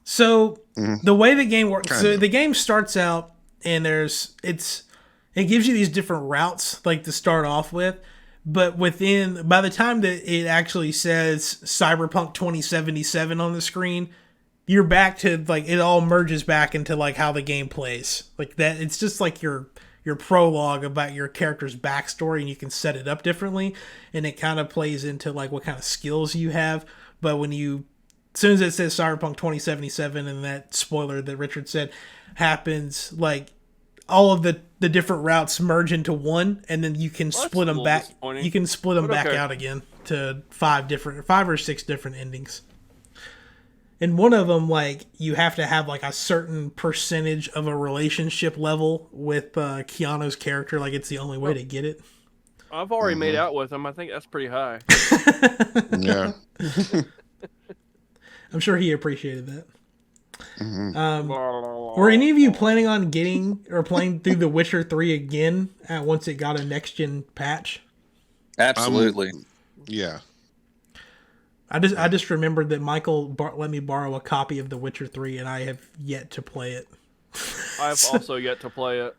So the way the game works, so the game starts out, and it gives you these different routes, like to start off with, but by the time that it actually says Cyberpunk 2077 on the screen, you're back to like, it all merges back into like how the game plays. Like that, it's just like your prologue about your character's backstory, and you can set it up differently, and it kind of plays into like what kind of skills you have. But as soon as it says Cyberpunk 2077 and that spoiler that Richard said happens, like all of the different routes merge into one, and then you can split them back. You can split them back out again to 5 or 6 different endings. And one of them, like, you have to have like a certain percentage of a relationship level with Keanu's character. Like, it's the only way to get it. I've already made out with him. I think that's pretty high. Yeah. I'm sure he appreciated that. Were any of you planning on getting or playing through The Witcher 3 again once it got a next-gen patch? Absolutely. Yeah. I just remembered that Michael let me borrow a copy of The Witcher 3, and I have yet to play it. I've also yet to play it.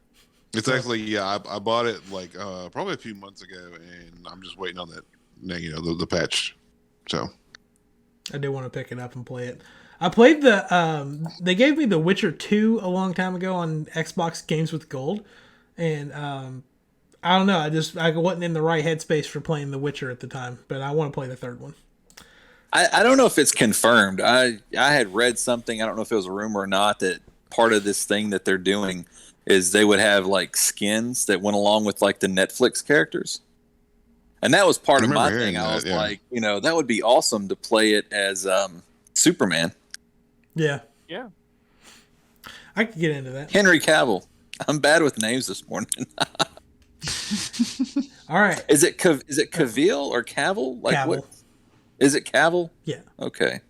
It's actually, I bought it like probably a few months ago, and I'm just waiting on that, the patch. So I do want to pick it up and play it. I played they gave me The Witcher 2 a long time ago on Xbox Games with Gold, and I don't know, I wasn't in the right headspace for playing The Witcher at the time, but I want to play the third one. I don't know if it's confirmed. I had read something, I don't know if it was a rumor or not, that part of this thing that they're doing is they would have like skins that went along with like the Netflix characters. And that was part of my thing. I was like, that would be awesome to play it as Superman. Yeah. Yeah. I could get into that. Henry Cavill. I'm bad with names this morning. All right. Is it Cavill or Cavill? Like Cavill. what? Is it Cavill? Yeah. Okay.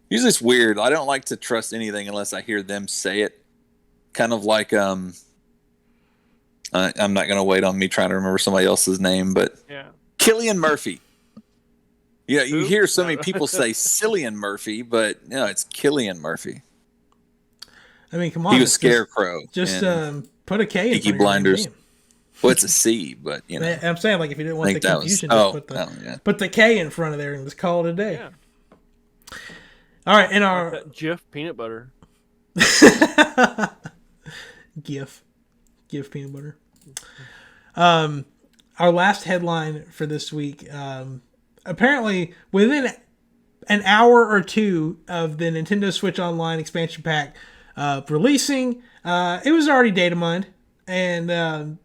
Usually it's weird. I don't like to trust anything unless I hear them say it. Kind of like I'm not going to wait on me trying to remember somebody else's name, but Cillian Murphy. Yeah, you hear so many people say Cillian Murphy, but no, it's Cillian Murphy. I mean, come on. He was Scarecrow. Just put a K in Peaky Blinders. Well, it's a C, but I'm saying, like, if you didn't want the confusion, put the K in front of there and just call it a day. Yeah. All right, and our Jif peanut butter. GIF peanut butter. Our last headline for this week. Apparently, within an hour or two of the Nintendo Switch Online expansion pack releasing, it was already data mined, and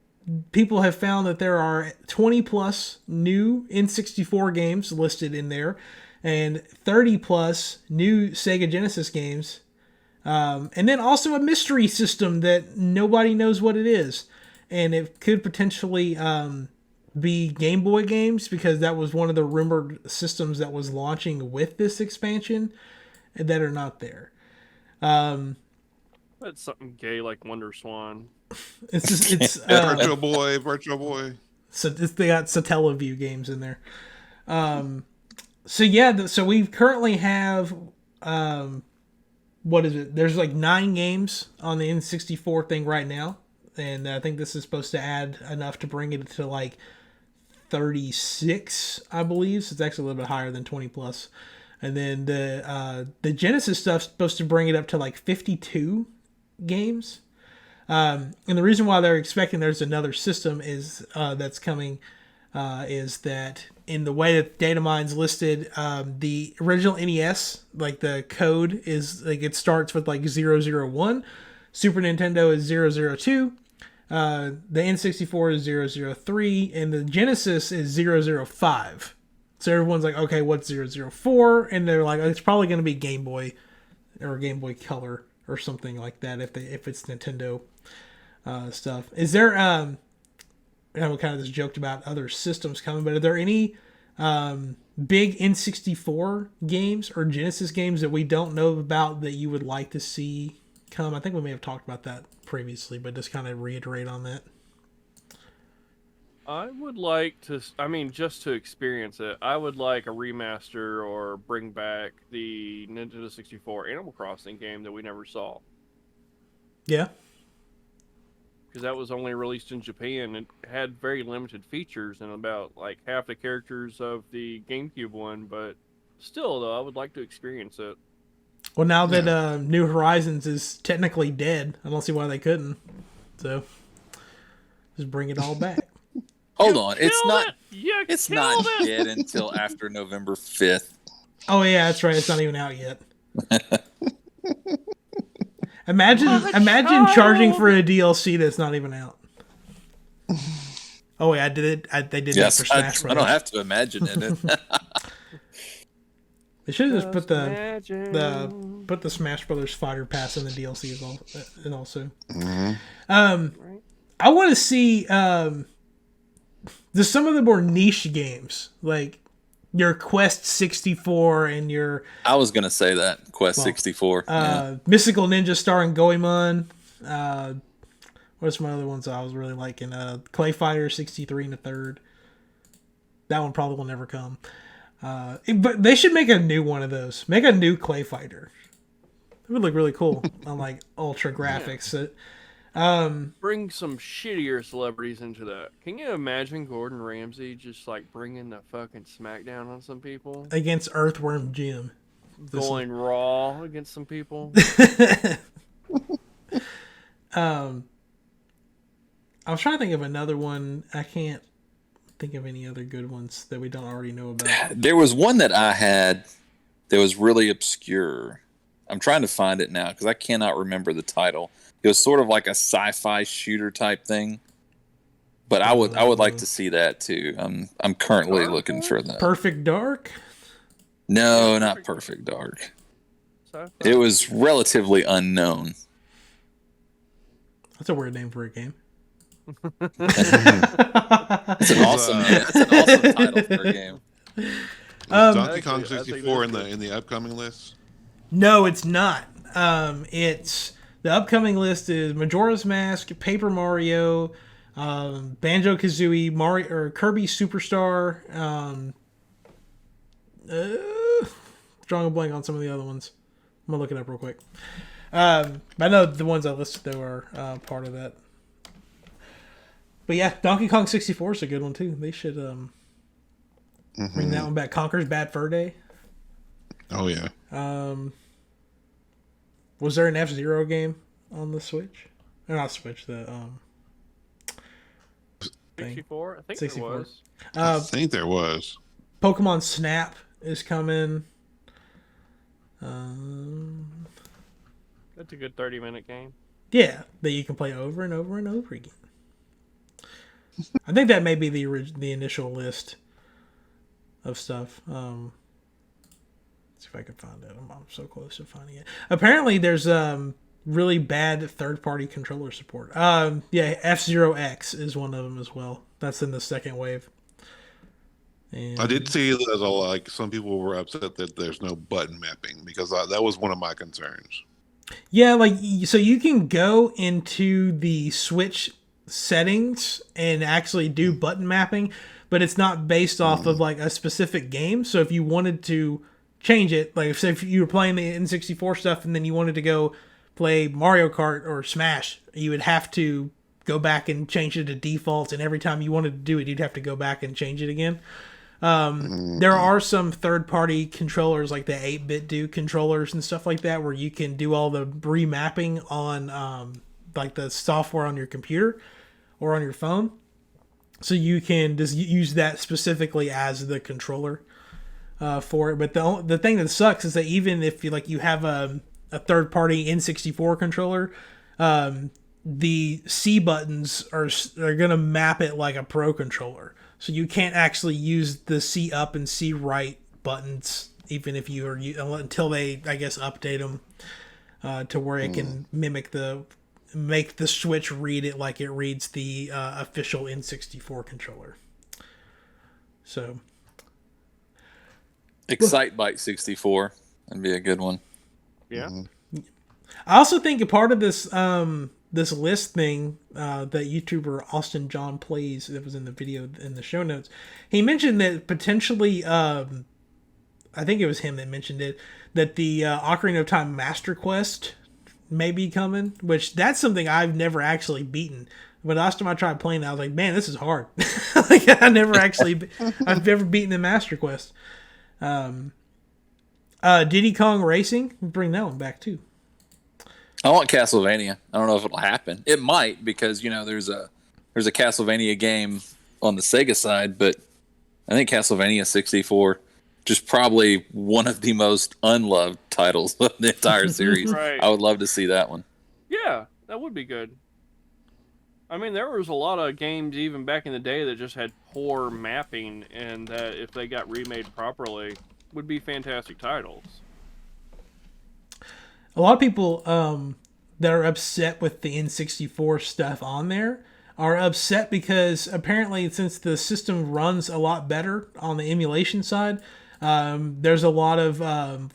people have found that there are 20 plus new N64 games listed in there, and 30 plus new Sega Genesis games. And then also a mystery system that nobody knows what it is. And it could potentially be Game Boy games, because that was one of the rumored systems that was launching with this expansion that are not there. That's something gay like Wonder Swan. It's Virtual Boy. So they got Satellaview games in there. So we currently have what is it? There's like 9 games on the N64 thing right now, and I think this is supposed to add enough to bring it to like 36, I believe. So it's actually a little bit higher than 20 plus. And then the Genesis stuff's supposed to bring it up to like 52 games. And the reason why they're expecting there's another system is that's coming is that in the way that data mine's listed, the original NES, like the code is like it starts with like 001, Super Nintendo is 002, the N64 is 003, and the Genesis is 005. So everyone's like, okay, what's 004? And they're like, it's probably going to be Game Boy or Game Boy Color or something like that if it's Nintendo stuff. Is there we kind of just joked about other systems coming, but are there any big N64 games or Genesis games that we don't know about that you would like to see come? I think we may have talked about that previously, but just kind of reiterate on that. I would like to, just to experience it, I would like a remaster or bring back the Nintendo 64 Animal Crossing game that we never saw. Yeah. Because that was only released in Japan and had very limited features and about like half the characters of the GameCube one, but still, though, I would like to experience it. Well, now that New Horizons is technically dead, I don't see why they couldn't. So, just bring it all back. Hold on, it's not dead until after November 5th. Oh yeah, that's right. It's not even out yet. Imagine charging for a DLC that's not even out. Oh yeah, I did it. They did that for Smash Bros. I don't have to imagine it. They should have just put the Smash Brothers Fighter Pass in the DLC as well, and also. Mm-hmm. I want to see. there's some of the more niche games, like your Quest 64 and your... I was gonna say that Quest 64. Mystical Ninja starring Goemon. What's my other ones I was really liking? Clay Fighter 63 and a third. That one probably will never come. But they should make a new one of those. Make a new Clay Fighter. It would look really cool on like ultra graphics. Bring some shittier celebrities into that. Can you imagine Gordon Ramsay just like bringing the fucking smackdown on some people? Against Earthworm Jim. Going raw against some people. I was trying to think of another one. I can't think of any other good ones that we don't already know about. There was one that I had that was really obscure. I'm trying to find it now because I cannot remember the title. It was sort of like a sci-fi shooter type thing, but I would like to see that too. I'm currently looking for that. Perfect Dark? No, not Perfect Dark. It was relatively unknown. That's a weird name for a game. It's an awesome title for a game. Donkey Kong 64 in the upcoming list? No, it's not. It's the upcoming list is Majora's Mask, Paper Mario, Banjo-Kazooie, Mario or Kirby Superstar. Drawing a blank on some of the other ones. I'm gonna look it up real quick. But I know the ones I listed though are part of that. But yeah, Donkey Kong 64 is a good one too. They should bring that one back. Conker's Bad Fur Day. Oh yeah. Was there an F-Zero game on the Switch? Or not Switch, the 64? I think 64. there was. I think there was. Pokemon Snap is coming. That's a good 30-minute game. Yeah, that you can play over and over and over again. I think that may be the initial list of stuff. Let's see if I can find it. I'm so close to finding it. Apparently, there's really bad third-party controller support. Yeah, F-Zero X is one of them as well. That's in the second wave. And I did see that like some people were upset that there's no button mapping because that was one of my concerns. yeah, like so you can go into the Switch settings and actually do button mapping, but it's not based off of like a specific game. So if you wanted to change it, like say if you were playing the N64 stuff and then you wanted to go play Mario Kart or Smash, you would have to go back and change it to defaults, and every time you wanted to do it, you'd have to go back and change it again. There are some third-party controllers like the 8-bit do controllers and stuff like that where you can do all the remapping on like the software on your computer or on your phone. So you can just use that specifically as the controller for it. But the thing that sucks is that even if you have a third-party N64 controller, the C buttons are going to map it like a Pro controller. So you can't actually use the C up and C right buttons, even if you are until they, I guess, update them to where it can make the Switch read it like it reads the official N64 controller. So, Excitebike 64 that'd be a good one. Yeah. I also think a part of this this list thing that YouTuber Austin John Plays that was in the video in the show notes, he mentioned that potentially, I think it was him that mentioned it, that the Ocarina of Time Master Quest may be coming, which that's something I've never actually beaten. But last time I tried playing it, I was like, man, this is hard. Like I've never beaten the Master Quest. Diddy Kong Racing, we'll bring that one back too. I want Castlevania. I don't know if it'll happen. It might because there's a Castlevania game on the Sega side, but I think Castlevania 64 just probably one of the most unloved titles of the entire series. Right. I would love to see that one. Yeah, that would be good. I mean, there was a lot of games even back in the day that just had poor mapping, and that if they got remade properly, would be fantastic titles. A lot of people that are upset with the N64 stuff on there are upset because apparently since the system runs a lot better on the emulation side, there's a lot of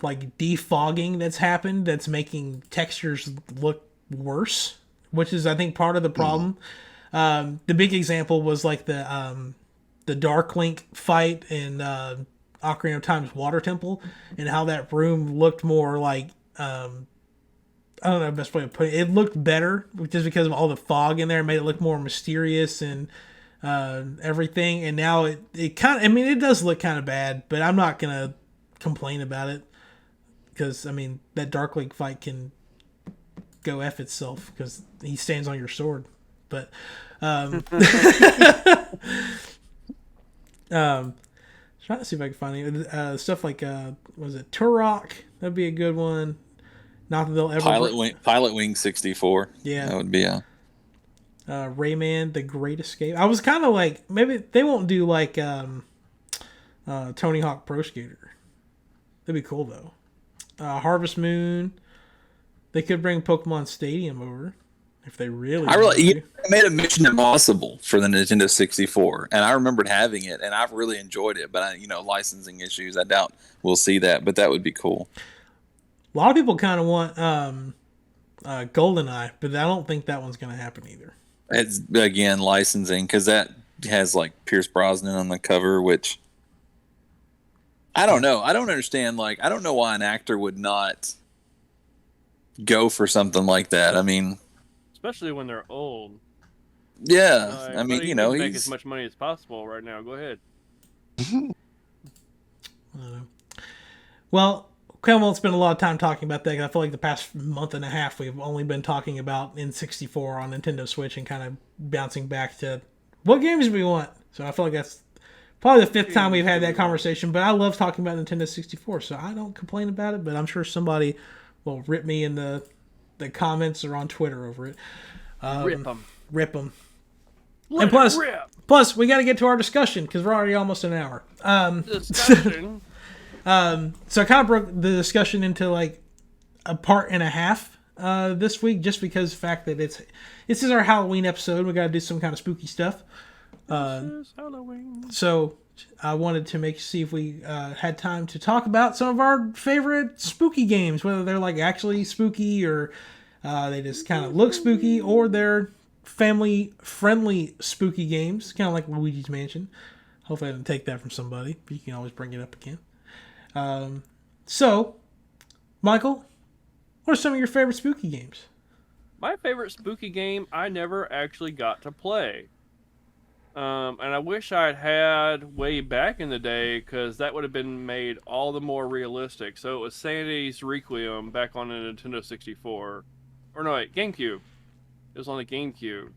like defogging that's happened that's making textures look worse, which is I think part of the problem. The big example was like the Dark Link fight in Ocarina of Time's Water Temple, and how that room looked more like I don't know the best way to put it. It looked better just because of all the fog in there. It made it look more mysterious and everything. And now it kind of, I mean, it does look kind of bad, but I'm not going to complain about it. Because, I mean, that Dark Link fight can go F itself because he stands on your sword. But, trying to see if I can find any stuff like, was it Turok? That'd be a good one. Not that they'll ever... Pilot Wing 64. Yeah. That would be a... Rayman, The Great Escape. I was kind of like, maybe they won't do like Tony Hawk Pro Skater. That'd be cool, though. Harvest Moon. They could bring Pokemon Stadium over if they really... They made a Mission Impossible for the Nintendo 64, and I remembered having it, and I've really enjoyed it, but licensing issues, I doubt we'll see that, but that would be cool. A lot of people kind of want GoldenEye, but I don't think that one's going to happen either. It's, again, licensing, because that has, like, Pierce Brosnan on the cover, which... I don't know. I don't understand, like, I don't know why an actor would not go for something like that. I mean... Especially when they're old. Yeah. I mean, he's... make as much money as possible right now. Go ahead. Well... Okay, we won't spend a lot of time talking about that. I feel like the past month and a half we've only been talking about N64 on Nintendo Switch and kind of bouncing back to what games do we want. So I feel like that's probably the fifth time we've had that conversation. But I love talking about Nintendo 64, so I don't complain about it. But I'm sure somebody will rip me in the comments or on Twitter over it. Rip them. And plus, we got to get to our discussion because we're already almost an hour. Discussion. So I kind of broke the discussion into like a part and a half this week, just because the fact that this is our Halloween episode. We got to do some kind of spooky stuff. This is Halloween. So I wanted to see if we had time to talk about some of our favorite spooky games, whether they're like actually spooky or they just kind of look spooky, or they're family-friendly spooky games, kind of like Luigi's Mansion. Hopefully I didn't take that from somebody, but you can always bring it up again. So, Michael, what are some of your favorite spooky games? My favorite spooky game I never actually got to play. And I wish I'd had way back in the day, because that would have been made all the more realistic. So it was Sanity's Requiem back on the Nintendo 64. Or no, wait, GameCube. It was on the GameCube.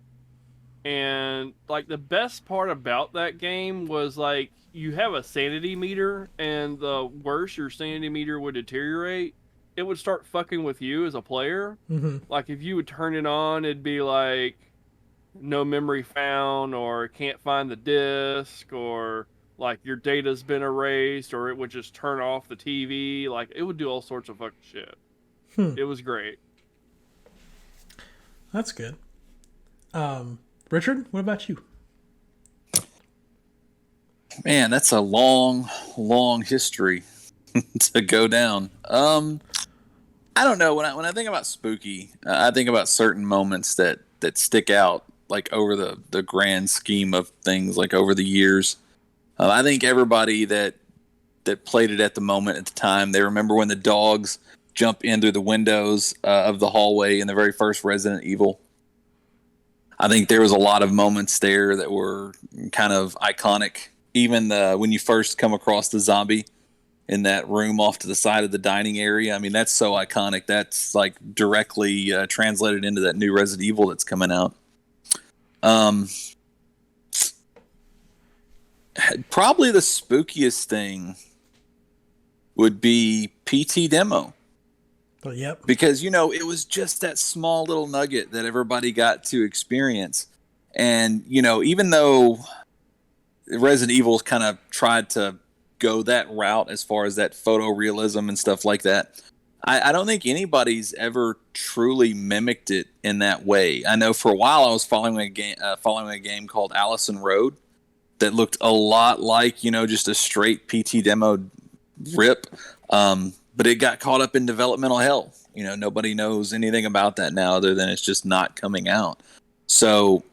And, like, the best part about that game was, like, you have a sanity meter, and the worse your sanity meter would deteriorate, it would start fucking with you as a player. Mm-hmm. Like, if you would turn it on, it'd be like, no memory found, or can't find the disc, or, like, your data's been erased, or it would just turn off the TV. Like, it would do all sorts of fucking shit. It was great. That's good. Richard, what about you? Man, that's a long, long history to go down. I don't know. When I think about spooky, I think about certain moments that stick out, like over the grand scheme of things, like over the years. I think everybody that played it at the moment at the time, they remember when the dogs jump in through the windows of the hallway in the very first Resident Evil. I think there was a lot of moments there that were kind of iconic. Even when you first come across the zombie in that room off to the side of the dining area, I mean, that's so iconic. That's like directly translated into that new Resident Evil that's coming out. Probably the spookiest thing would be PT Demo. But yep. Because, it was just that small little nugget that everybody got to experience. And, even though Resident Evil's kind of tried to go that route as far as that photorealism and stuff like that, I don't think anybody's ever truly mimicked it in that way. I know for a while I was following a game called Allison Road that looked a lot like, just a straight PT demo rip. But it got caught up in developmental hell. Nobody knows anything about that now other than it's just not coming out. So,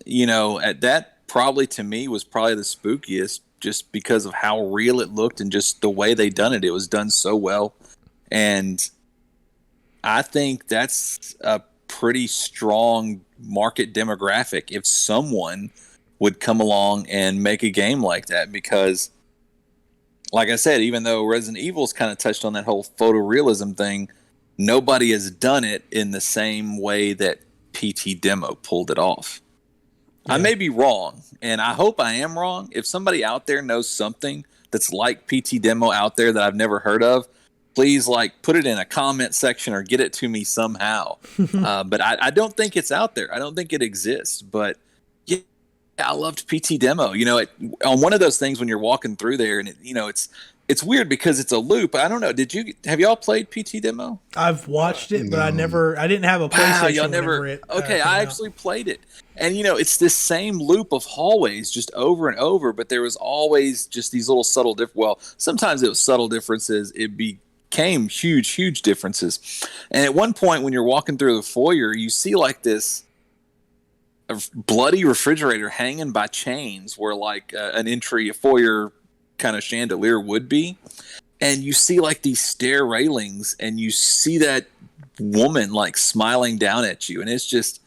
at that probably to me was probably the spookiest just because of how real it looked and just the way they done it. It was done so well. And I think that's a pretty strong market demographic if someone would come along and make a game like that, because like I said, even though Resident Evil's kind of touched on that whole photorealism thing, nobody has done it in the same way that PT Demo pulled it off. Yeah. I may be wrong, and I hope I am wrong. If somebody out there knows something that's like PT Demo out there that I've never heard of, please put it in a comment section or get it to me somehow. But I don't think it's out there. I don't think it exists, but yeah, I loved PT Demo. On one of those things when you're walking through there, and it's weird because it's a loop. I don't know. Have y'all played PT Demo? I've watched it, but I didn't have a PlayStation. Y'all never. Okay, I actually played it, and it's this same loop of hallways just over and over. But there was always just these little subtle sometimes it was subtle differences. It became huge differences. And at one point, when you're walking through the foyer, you see this a bloody refrigerator hanging by chains where a foyer kind of chandelier would be, and you see these stair railings, and you see that woman smiling down at you, and it's just,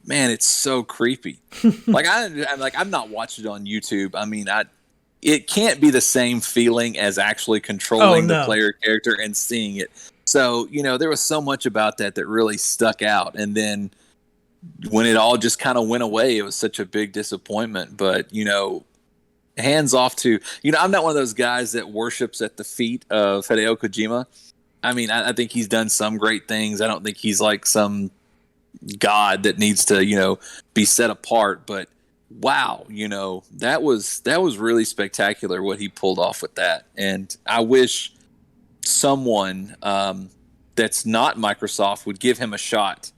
man, it's so creepy. I'm not watching it on YouTube. I mean, it can't be the same feeling as actually controlling the player character and seeing it. So there was so much about that really stuck out, and then when it all just kind of went away, it was such a big disappointment. But hands off to, I'm not one of those guys that worships at the feet of Hideo Kojima. I mean, I think he's done some great things. I don't think he's some god that needs to, be set apart. But wow, that was really spectacular what he pulled off with that. And I wish someone that's not Microsoft would give him a shot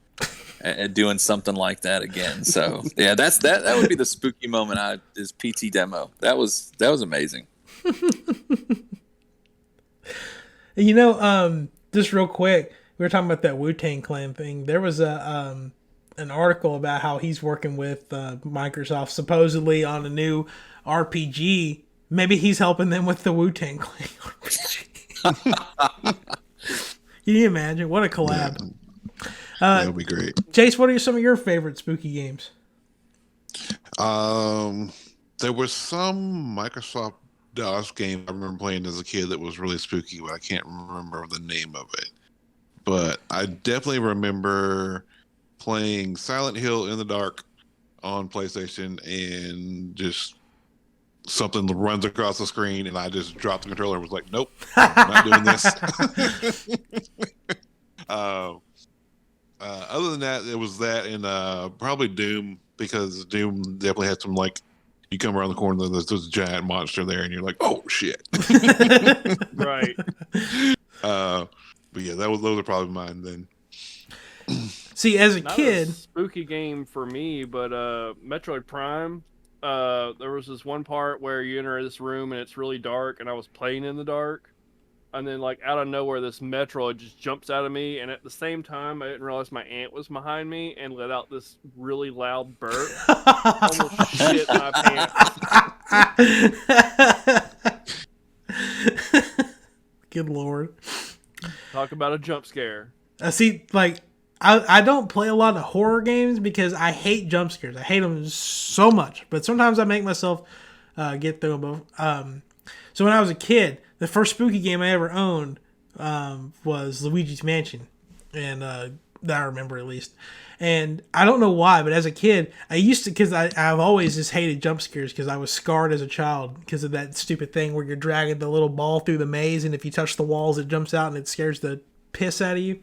at doing something like that again. So yeah, that would be the spooky moment. Is PT Demo. That was amazing. Just real quick, we were talking about that Wu-Tang Clan thing. There was an article about how he's working with Microsoft supposedly on a new RPG. Maybe he's helping them with the Wu-Tang Clan RPG. Can you imagine? What a collab. Yeah. That would be great. Chase, what are some of your favorite spooky games? There was some Microsoft DOS game I remember playing as a kid that was really spooky, but I can't remember the name of it. But I definitely remember playing Silent Hill in the dark on PlayStation, and just something runs across the screen, and I just dropped the controller and was like, nope, I'm not doing this. Other than that, it was that, and probably Doom, because Doom definitely had some you come around the corner, there's this giant monster there, and you're like, oh shit. Right. But yeah, those are probably mine then. See, as a Not kid, a spooky game for me, but Metroid Prime. There was this one part where you enter this room and it's really dark, and I was playing in the dark. And then, out of nowhere, this Metroid just jumps out of me. And at the same time, I didn't realize my aunt was behind me and let out this really loud burp. Almost shit my pants. Good Lord. Talk about a jump scare. See, I don't play a lot of horror games because I hate jump scares. I hate them so much. But sometimes I make myself get through them. So when I was a kid, the first spooky game I ever owned was Luigi's Mansion, and that I remember at least. And I don't know why, but as a kid, I used to, because I've always just hated jump scares because I was scarred as a child because of that stupid thing where you're dragging the little ball through the maze, and if you touch the walls, it jumps out and it scares the piss out of you.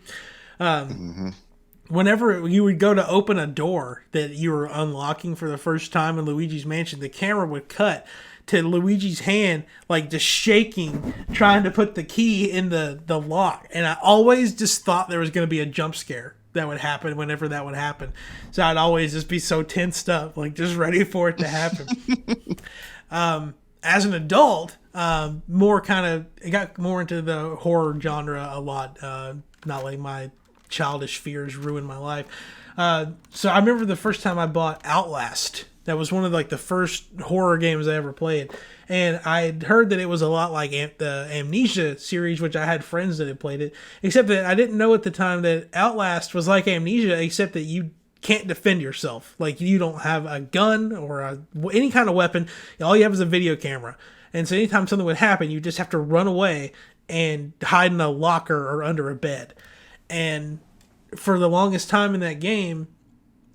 Whenever you would go to open a door that you were unlocking for the first time in Luigi's Mansion, the camera would cut to Luigi's hand, like just shaking, trying to put the key in the lock. And I always just thought there was going to be a jump scare that would happen whenever that would happen. So I'd always just be so tensed up, like just ready for it to happen. As an adult, it got more into the horror genre a lot, not letting my childish fears ruin my life. So I remember the first time I bought Outlast. That was one of like the first horror games I ever played. And I had heard that it was a lot like the Amnesia series, which I had friends that had played it. Except that I didn't know at the time that Outlast was like Amnesia, except that you can't defend yourself. Like, you don't have a gun or any kind of weapon. All you have is a video camera. And so anytime something would happen, you just have to run away and hide in a locker or under a bed. And for the longest time in that game,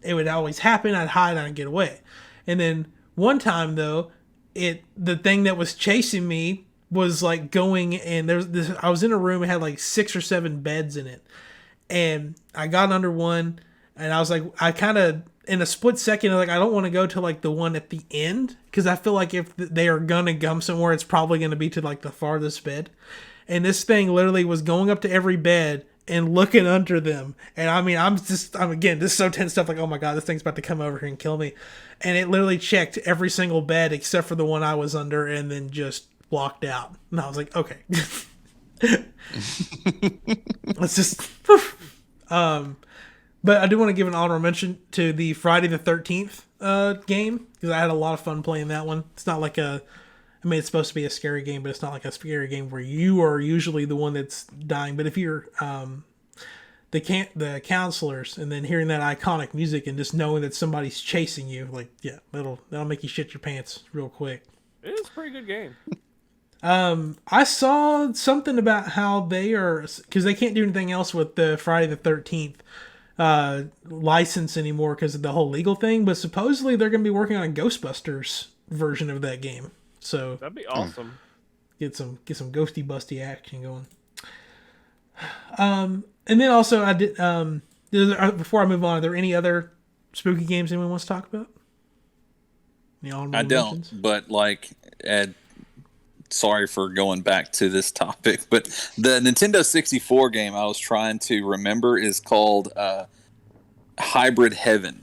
it would always happen. I'd hide and I'd get away. And then one time, though, the thing that was chasing me was like going, and I was in a room that had like 6 or 7 beds in it. And I got under one, and I was like, I kind of, in a split second, like, I don't want to go to like the one at the end, because I feel like if they are gonna come somewhere, it's probably going to be to like the farthest bed. And this thing literally was going up to every bed and looking under them. And I mean, I'm again, this is so tense stuff, like, oh my God, this thing's about to come over here and kill me. And it literally checked every single bed except for the one I was under, and then just walked out. And I was like, okay. Let's just... But I do want to give an honorable mention to the Friday the 13th game, because I had a lot of fun playing that one. It's not like it's supposed to be a scary game, but it's not like a scary game where you are usually the one that's dying. But if you're the counselors, and then hearing that iconic music and just knowing that somebody's chasing you, like, yeah, that'll make you shit your pants real quick. It is a pretty good game. I saw something about how they are, because they can't do anything else with the Friday the 13th license anymore because of the whole legal thing, but supposedly they're going to be working on a Ghostbusters version of that game. So that'd be awesome. Get some ghosty busty action going. And then also I did before I move on, are there any other spooky games anyone wants to talk about? I don't, but like, sorry for going back to this topic, but the Nintendo 64 game I was trying to remember is called Hybrid Heaven.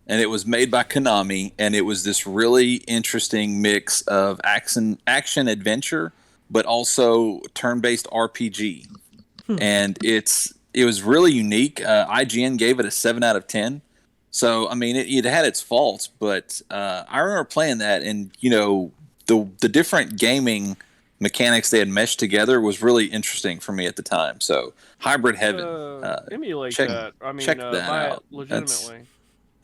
And it was made by Konami, and it was this really interesting mix of action adventure, but also turn-based RPG. And it was really unique. IGN gave it a 7 out of 10. So, I mean, it had its faults, but I remember playing that, and, you know, the different gaming mechanics they had meshed together was really interesting for me at the time. So, Hybrid Heaven. Emulate that. I mean, check that buy out. it legitimately.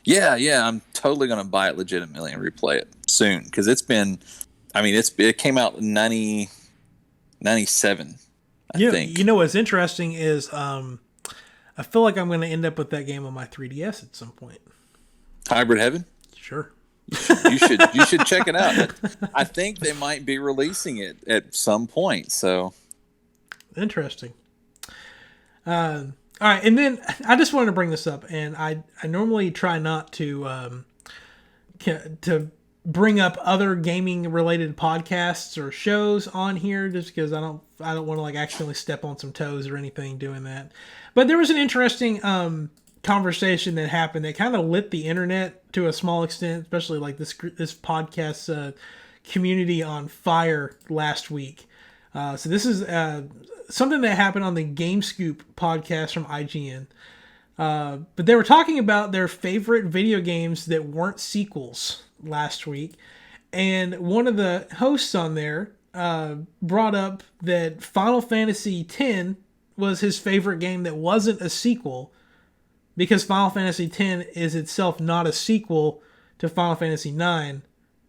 Yeah, I'm totally going to buy it legitimately and replay it soon, because it's been, I mean, it came out in 97, I think. You know what's interesting is I feel like I'm going to end up with that game on my 3DS at some point. Hybrid Heaven? Sure. You should check it out. I think they might be releasing it at some point. So interesting. All right, and then I just wanted to bring this up, and I normally try not to bring up other gaming related podcasts or shows on here, just because I don't want to like accidentally step on some toes or anything doing that. But there was an interesting conversation that happened that kind of lit the internet to a small extent, especially like this podcast community on fire last week. So this is something that happened on the Game Scoop podcast from IGN. But they were talking about their favorite video games that weren't sequels last week. And one of the hosts on there brought up that Final Fantasy X was his favorite game that wasn't a sequel, because Final Fantasy X is itself not a sequel to Final Fantasy IX.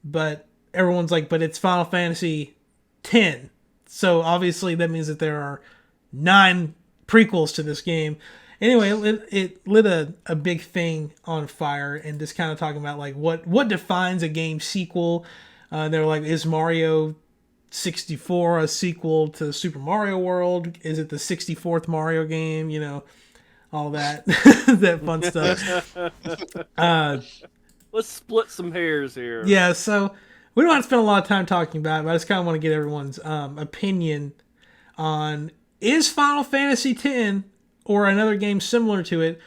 But everyone's like, but it's Final Fantasy X. So obviously that means that there are 9 prequels to this game. Anyway, it lit a big thing on fire, and just kind of talking about like what defines a game sequel. They're like, is Mario 64 a sequel to Super Mario World? Is it the 64th Mario game? You know, all that that fun stuff. Let's split some hairs here. Yeah, so we don't have to spend a lot of time talking about it, but I just kind of want to get everyone's opinion on, is Final Fantasy X or another game similar to it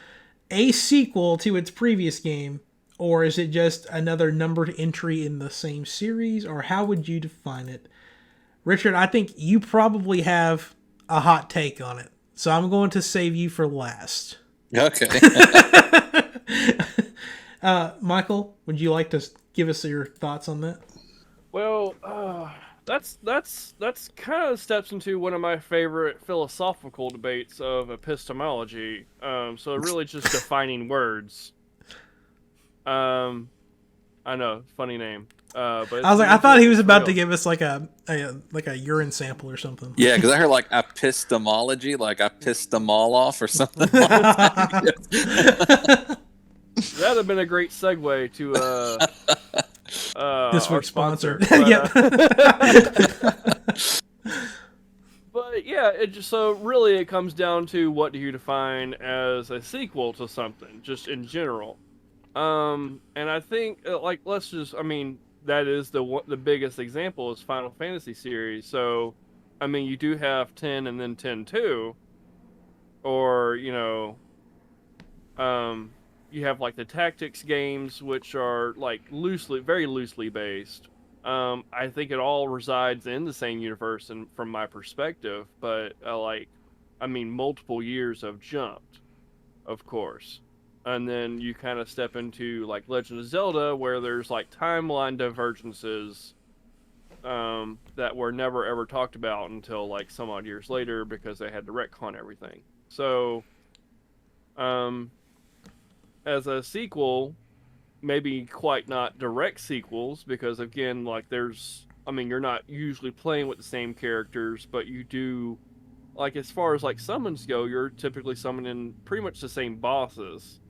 a sequel to its previous game, or is it just another numbered entry in the same series, or how would you define it? Richard, I think you probably have a hot take on it, so I'm going to save you for last. Okay. Michael, would you like to give us your thoughts on that? Well, that's kind of steps into one of my favorite philosophical debates of epistemology. So really just defining words. I know, funny name. But I thought he was about to give us like a urine sample or something. Yeah, because I heard like epistemology, like I pissed them all off or something. Like that. That'd have been a great segue to this our week's sponsor. But, Yep. But yeah, so really it comes down to, what do you define as a sequel to something, just in general. And I think that is the biggest example is Final Fantasy series. So, I mean, you do have 10 and then 10-2, or you have like the tactics games, which are like very loosely based. I think it all resides in the same universe, and from my perspective, but multiple years have jumped, of course. And then you kind of step into like Legend of Zelda, where there's like timeline divergences that were never ever talked about until like some odd years later, because they had to retcon everything. So, as a sequel, maybe quite not direct sequels, because again, like you're not usually playing with the same characters, but you do, like, as far as like summons go, you're typically summoning pretty much the same bosses,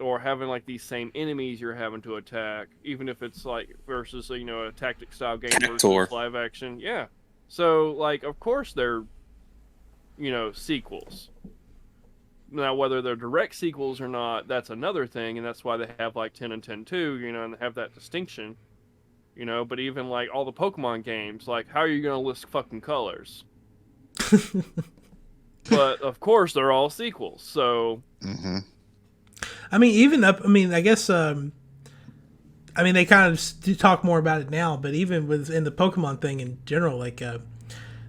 or having like these same enemies you're having to attack, even if it's like versus a tactic style game versus live action. Yeah. So like, of course they're sequels. Now, whether they're direct sequels or not, that's another thing, and that's why they have like 10 and 10-2, and they have that distinction, But even like all the Pokemon games, like, how are you going to list fucking colors? But of course, they're all sequels. So, I mean, I guess, they kind of talk more about it now, but even in the Pokemon thing in general, like,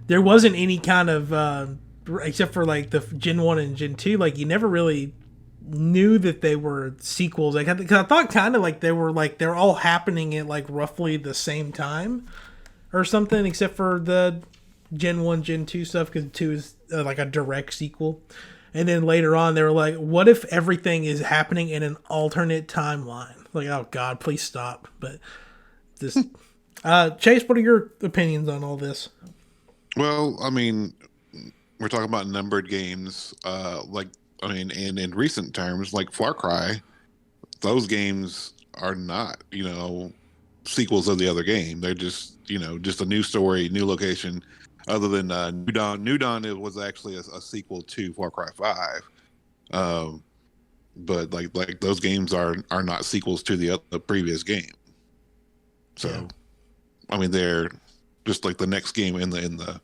there wasn't any kind of, except for like the Gen 1 and Gen 2, like, you never really knew that they were sequels. Like, because I thought kind of like they're all happening at like roughly the same time or something, except for the Gen 1, Gen 2 stuff, because 2 is like a direct sequel. And then later on, they were like, what if everything is happening in an alternate timeline? Like, oh God, please stop. But just, Chase, what are your opinions on all this? Well, I mean, we're talking about numbered games, and in recent terms, like Far Cry, those games are not, sequels of the other game. They're just, just a new story, new location. Other than New Dawn. New Dawn, it was actually a sequel to Far Cry 5. But like those games are not sequels to the previous game. So, yeah. I mean, they're just like the next game in the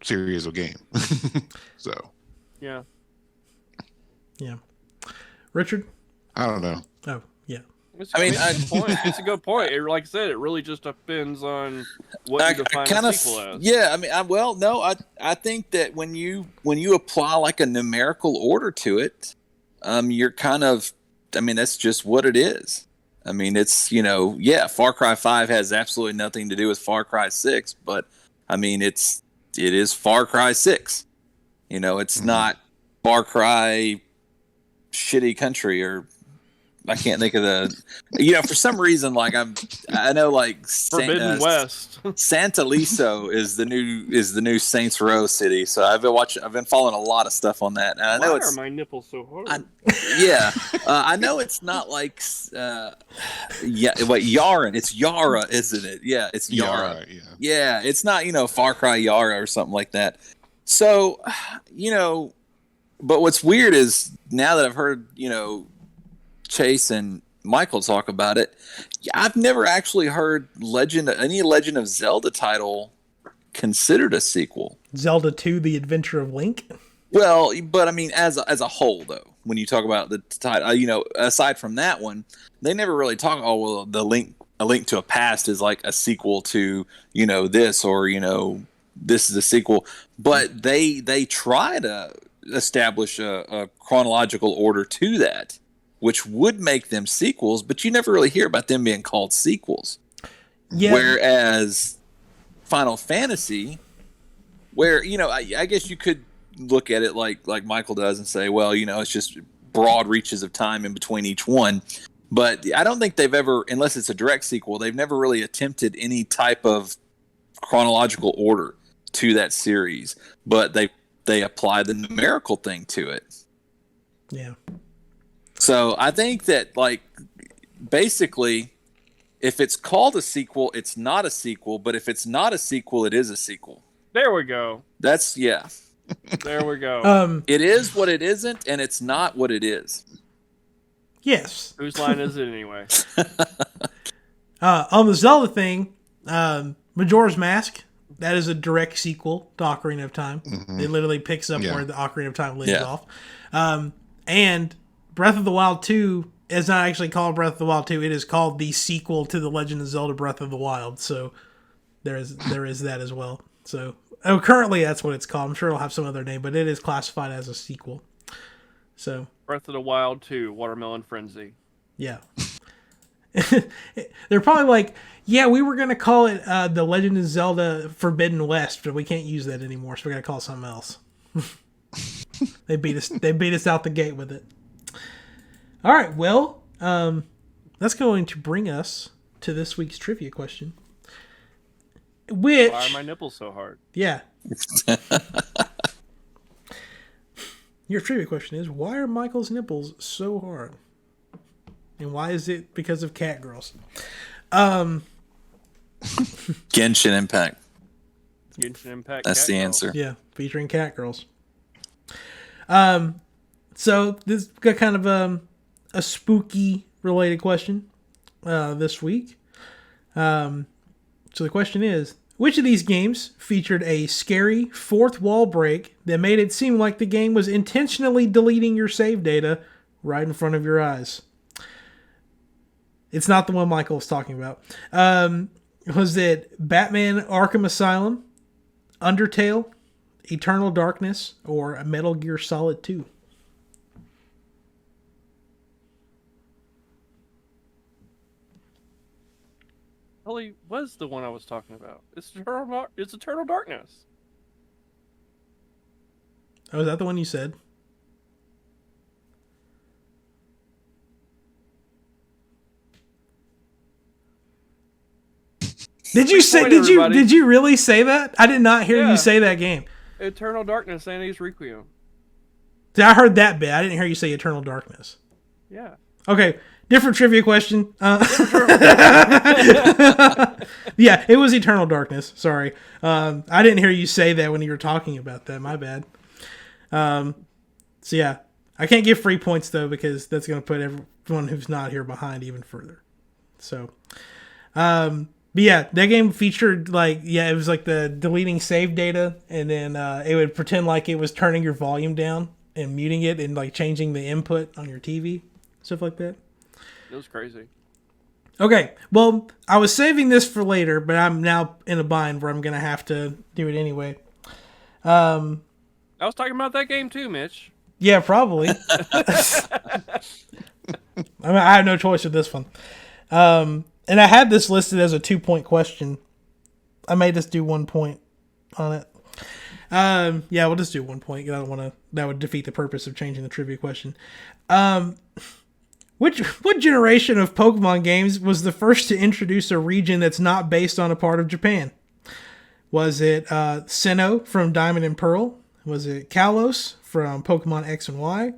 series of game. So, yeah. Richard, I don't know. Oh, yeah. It's a good point. Like I said, it really just depends on what you define a sequel as. Yeah, I think that when you apply like a numerical order to it, you're kind of, that's just what it is. It's, Far Cry 5 has absolutely nothing to do with Far Cry 6, but it is Far Cry 6. It's not Far Cry Shitty Country, or I can't think of the, for some reason, like I know like Forbidden West. Santa Liso is the new Saints Row city. So I've been following a lot of stuff on that. And I know Why are my nipples so hard? I know it's not like Yara. It's Yara, isn't it? Yeah, it's Yara. Yeah, it's not Far Cry Yara or something like that. So but what's weird is now that I've heard Chase and Michael talk about it. Yeah, I've never actually heard any Legend of Zelda title considered a sequel. Zelda 2: The Adventure of Link. Well, but I mean, as a whole, though, when you talk about the title, aside from that one, they never really talk. Oh, well, A Link to a Past is like a sequel to this, or this is a sequel. But they try to establish a chronological order to that, which would make them sequels. But you never really hear about them being called sequels. Yeah. Whereas Final Fantasy, where I guess you could look at it like Michael does and say, well, it's just broad reaches of time in between each one. But I don't think they've ever, unless it's a direct sequel, they've never really attempted any type of chronological order to that series. But they apply the numerical thing to it. Yeah. So I think that, basically, if it's called a sequel, it's not a sequel. But if it's not a sequel, it is a sequel. There we go. Yeah. There we go. It is what it isn't, and it's not what it is. Yes. Whose line is it anyway? On the Zelda thing, Majora's Mask, that is a direct sequel to Ocarina of Time. Mm-hmm. It literally picks up where the Ocarina of Time leaves Yeah. off. And Breath of the Wild 2 is not actually called Breath of the Wild 2. It is called the sequel to The Legend of Zelda Breath of the Wild. So there is that as well. So currently that's what it's called. I'm sure it'll have some other name, but it is classified as a sequel. So Breath of the Wild 2, Watermelon Frenzy. yeah. They're probably like, yeah, we were going to call it The Legend of Zelda Forbidden West, but we can't use that anymore, so we got to call it something else. They beat us out the gate with it. All right, well, that's going to bring us to this week's trivia question. Which, why are my nipples so hard? Yeah. Your trivia question is, why are Michael's nipples so hard? And why is it because of cat girls? Genshin Impact. Genshin Impact. That's cat the girl. answer. Yeah, featuring cat girls. So this got kind of a spooky related question this week. So the question is, which of these games featured a scary fourth wall break that made it seem like the game was intentionally deleting your save data right in front of your eyes? It's not the one Michael was talking about. Was it Batman Arkham Asylum, Undertale, Eternal Darkness, or Metal Gear Solid 2? Probably was the one I was talking about. It's Eternal Darkness. Oh, is that the one you said? Did you say? point, Did you? everybody. Did you really say that? I did not hear Yeah. you say that game. Eternal Darkness, Annie's Requiem. See, I heard that bit. I didn't hear you say Eternal Darkness. Yeah. Okay, different trivia question. Yeah, it was Eternal Darkness. Sorry, I didn't hear you say that when you were talking about that. My bad. So yeah, I can't give free points though because that's going to put everyone who's not here behind even further. So, but yeah, that game featured it was like the deleting save data, and then it would pretend like it was turning your volume down and muting it, and like changing the input on your TV, stuff like that. It was crazy. Okay, well, I was saving this for later, but I'm now in a bind where I'm gonna have to do it anyway. I was talking about that game too, Mitch. Yeah, probably. I have no choice with this one. And I had this listed as a 2-point question. I may just do 1 point on it. Yeah, we'll just do 1 point. I don't want to. That would defeat the purpose of changing the trivia question. What generation of Pokemon games was the first to introduce a region that's not based on a part of Japan? Was it Sinnoh from Diamond and Pearl? Was it Kalos from Pokemon X and Y?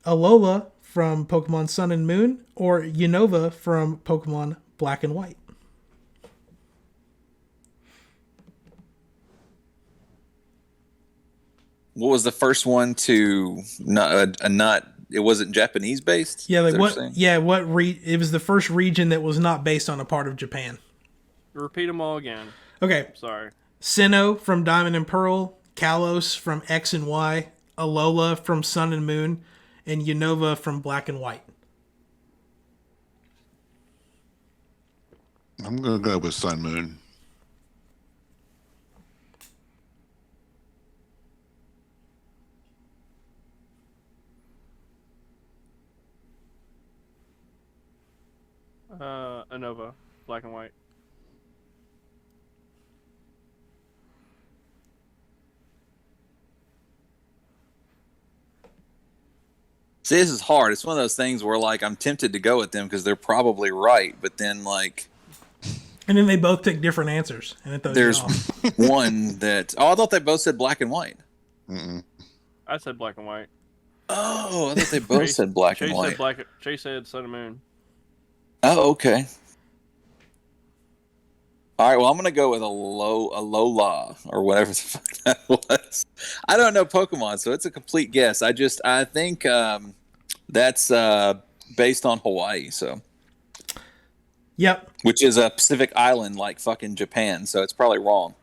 Alola from Pokemon Sun and Moon? Or Unova from Pokemon Black and White? What was the first one to not it wasn't Japanese based. Yeah, like Is that what? you're saying? Yeah, it was the first region that was not based on a part of Japan. Repeat them all again. Okay, Sorry. Sinnoh from Diamond and Pearl, Kalos from X and Y, Alola from Sun and Moon, and Unova from Black and White. I'm gonna go with Sun Moon. Unova, Black and White. See, this is hard. It's one of those things where like I'm tempted to go with them because they're probably right, but then like And then they both pick different answers, and it throws there's you off. one that I thought they both said Black and White. I said Black and White. Oh, I thought they both said Black and White. Chase said Sun and Moon. Oh, okay. All right, well, I'm gonna go with a Alola or whatever the fuck that was. I don't know Pokemon, so it's a complete guess. I think that's based on Hawaii, so Yep. which is a Pacific island like fucking Japan, so it's probably wrong.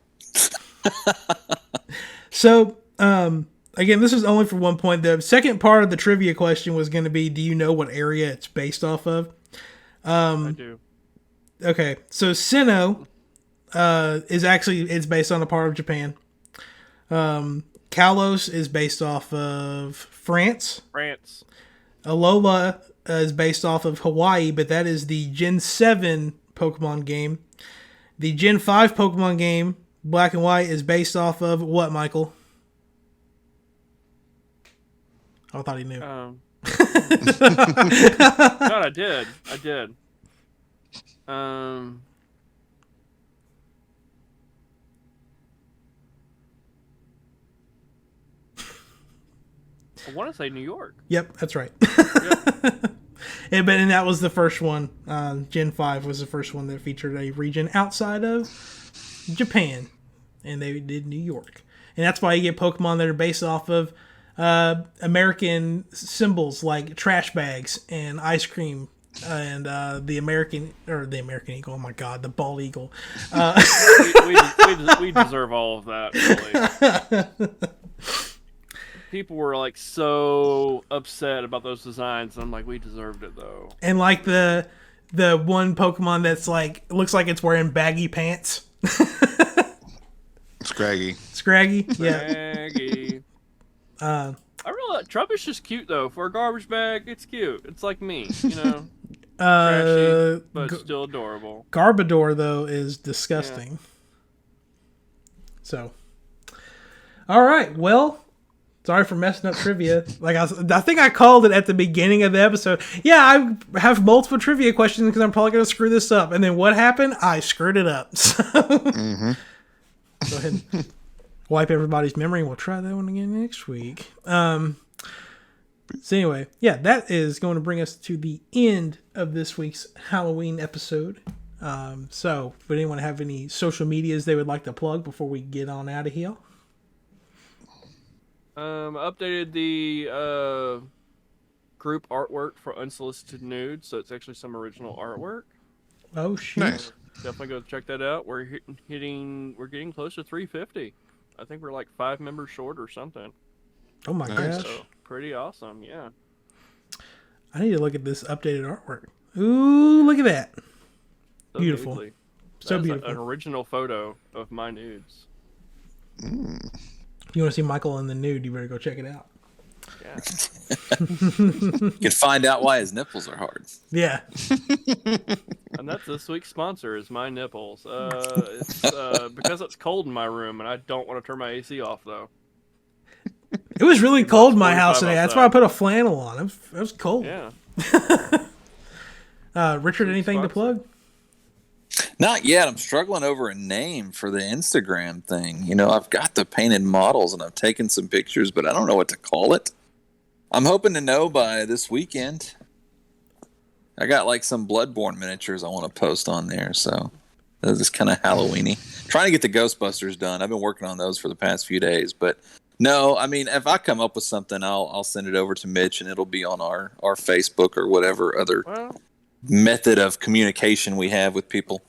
So, again, this is only for 1 point. The second part of the trivia question was going to be, do you know what area it's based off of? I do. Okay, so Sinnoh it's based on a part of Japan. Kalos is based off of France. Alola is based off of Hawaii, but that is the Gen 7 Pokemon game. The Gen 5 Pokemon game, Black and White, is based off of what, Michael? I thought he knew. God, I did. I want to say New York. Yep, that's right. Yep. And that was the first one. Gen 5 was the first one that featured a region outside of Japan. And they did New York. And that's why you get Pokemon that are based off of American symbols like trash bags and ice cream and the American eagle. Oh my God, the bald eagle. We deserve all of that, really. People were like so upset about those designs, and I'm like, we deserved it though. And like the one Pokemon that's like looks like it's wearing baggy pants. Scraggy. Yeah. I really like Trubbish is cute though. For a garbage bag, it's cute. It's like me, you know. Trashy, but still adorable. Garbodor though is disgusting. Yeah. So, all right. Well, sorry for messing up trivia. Like I think I called it at the beginning of the episode. Yeah, I have multiple trivia questions because I'm probably going to screw this up. And then what happened? I screwed it up. So, go ahead and wipe everybody's memory. We'll try that one again next week. So anyway, yeah, that is going to bring us to the end of this week's Halloween episode. So, would anyone have any social medias they would like to plug before we get on out of here? Updated the group artwork for Unsolicited Nudes, so it's actually some original artwork. Oh shit! Nice. Definitely go check that out. We're getting close to 350. I think we're like 5 members short or something. Oh my gosh! So, pretty awesome, yeah. I need to look at this updated artwork. Ooh, look at that! So Beautiful, neatly. so That's beautiful. An original photo of my nudes. If you want to see Michael in the nude, you better go check it out. Yeah. You can find out why his nipples are hard. Yeah. And that's this week's sponsor is my nipples. It's because it's cold in my room, and I don't want to turn my AC off though. It was really cold in my house today. outside. That's why I put a flannel on. It was cold. Yeah. Richard, anything to plug? Not yet. I'm struggling over a name for the Instagram thing. You know, I've got the painted models and I've taken some pictures, but I don't know what to call it. I'm hoping to know by this weekend. I got like some Bloodborne miniatures I want to post on there, so this is kind of Halloween-y. Trying to get the Ghostbusters done. I've been working on those for the past few days, but No, I mean, if I come up with something, I'll send it over to Mitch, and it'll be on our Facebook or whatever other method of communication we have with people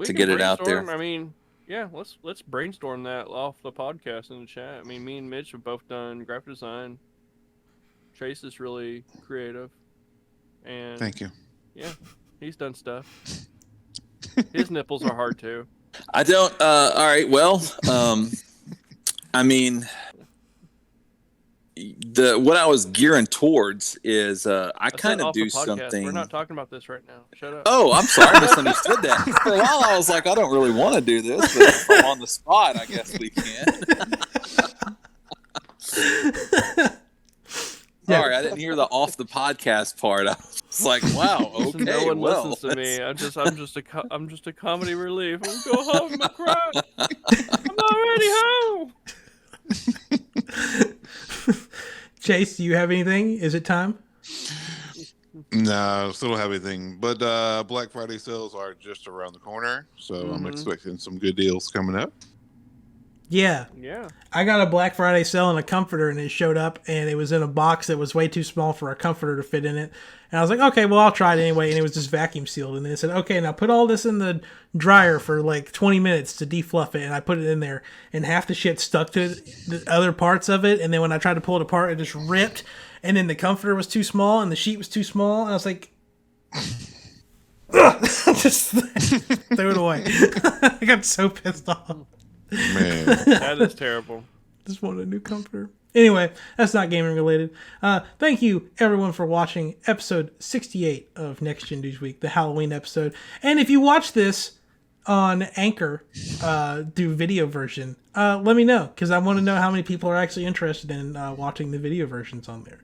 to get it out there. I mean, yeah, let's brainstorm that off the podcast in the chat. I mean, me and Mitch have both done graphic design. Chase is really creative, and thank you. Yeah, he's done stuff. His nipples are hard too. I don't. All right. Well, I mean, what I was gearing towards is I kind of do something. We're not talking about this right now. Shut up. Oh, I'm sorry, I misunderstood that. For a while, I was like, I don't really want to do this, but if I'm on the spot, I guess we can. Sorry, I didn't hear the off the podcast part. I was like, wow, okay, no one well, listens to me. I'm just a comedy relief. I'll go home and cry. I'm already home. Chase, do you have anything? Is it time? No, still don't have anything. But Black Friday sales are just around the corner, so I'm expecting some good deals coming up. Yeah. I got a Black Friday sale on a comforter, and it showed up, and it was in a box that was way too small for a comforter to fit in it. And I was like, okay, well, I'll try it anyway. And it was just vacuum sealed. And then it said, okay, now put all this in the dryer for like 20 minutes to defluff it. And I put it in there, and half the shit stuck to the other parts of it. And then when I tried to pull it apart, it just ripped. And then the comforter was too small, and the sheet was too small. And I was like, just threw it away. I got so pissed off. Man, that is terrible. Just wanted a new comforter. Anyway, that's not gaming related. Thank you everyone for watching episode 68 of Next Gen News Week, the Halloween episode. And if you watch this on Anchor, do video version, let me know, because I want to know how many people are actually interested in watching the video versions on there.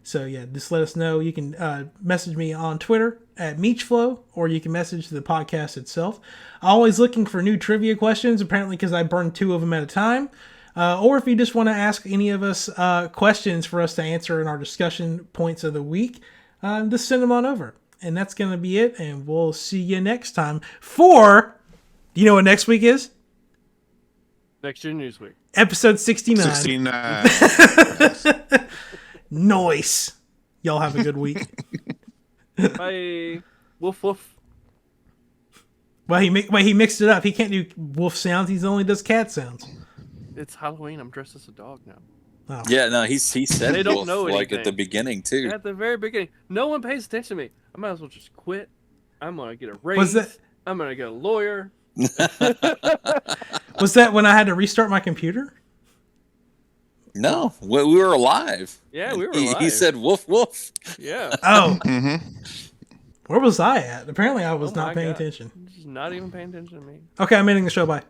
So yeah, just let us know. You can message me on Twitter at Meechflow, or you can message the podcast itself. Always looking for new trivia questions, apparently because I burned 2 of them at a time. Or if you just want to ask any of us questions for us to answer in our discussion points of the week, just send them on over. And that's going to be it, and we'll see you next time for... Do you know what next week is? Next Gen News Week. Episode 69. 69. Nice. Y'all have a good week. Bye. Woof woof. Well, he mixed it up. He can't do wolf sounds. He only does cat sounds. It's Halloween. I'm dressed as a dog now. Oh. Yeah, no, he said they don't know like at the beginning too. At the very beginning, no one pays attention to me. I might as well just quit. I'm gonna get a raise. I'm gonna get a lawyer. Was that when I had to restart my computer? No, we were alive. Yeah, we were alive. He said woof woof. Yeah. Oh. Where was I at? Apparently I was not paying attention. Just not even paying attention to me. Okay, I'm ending the show. Bye.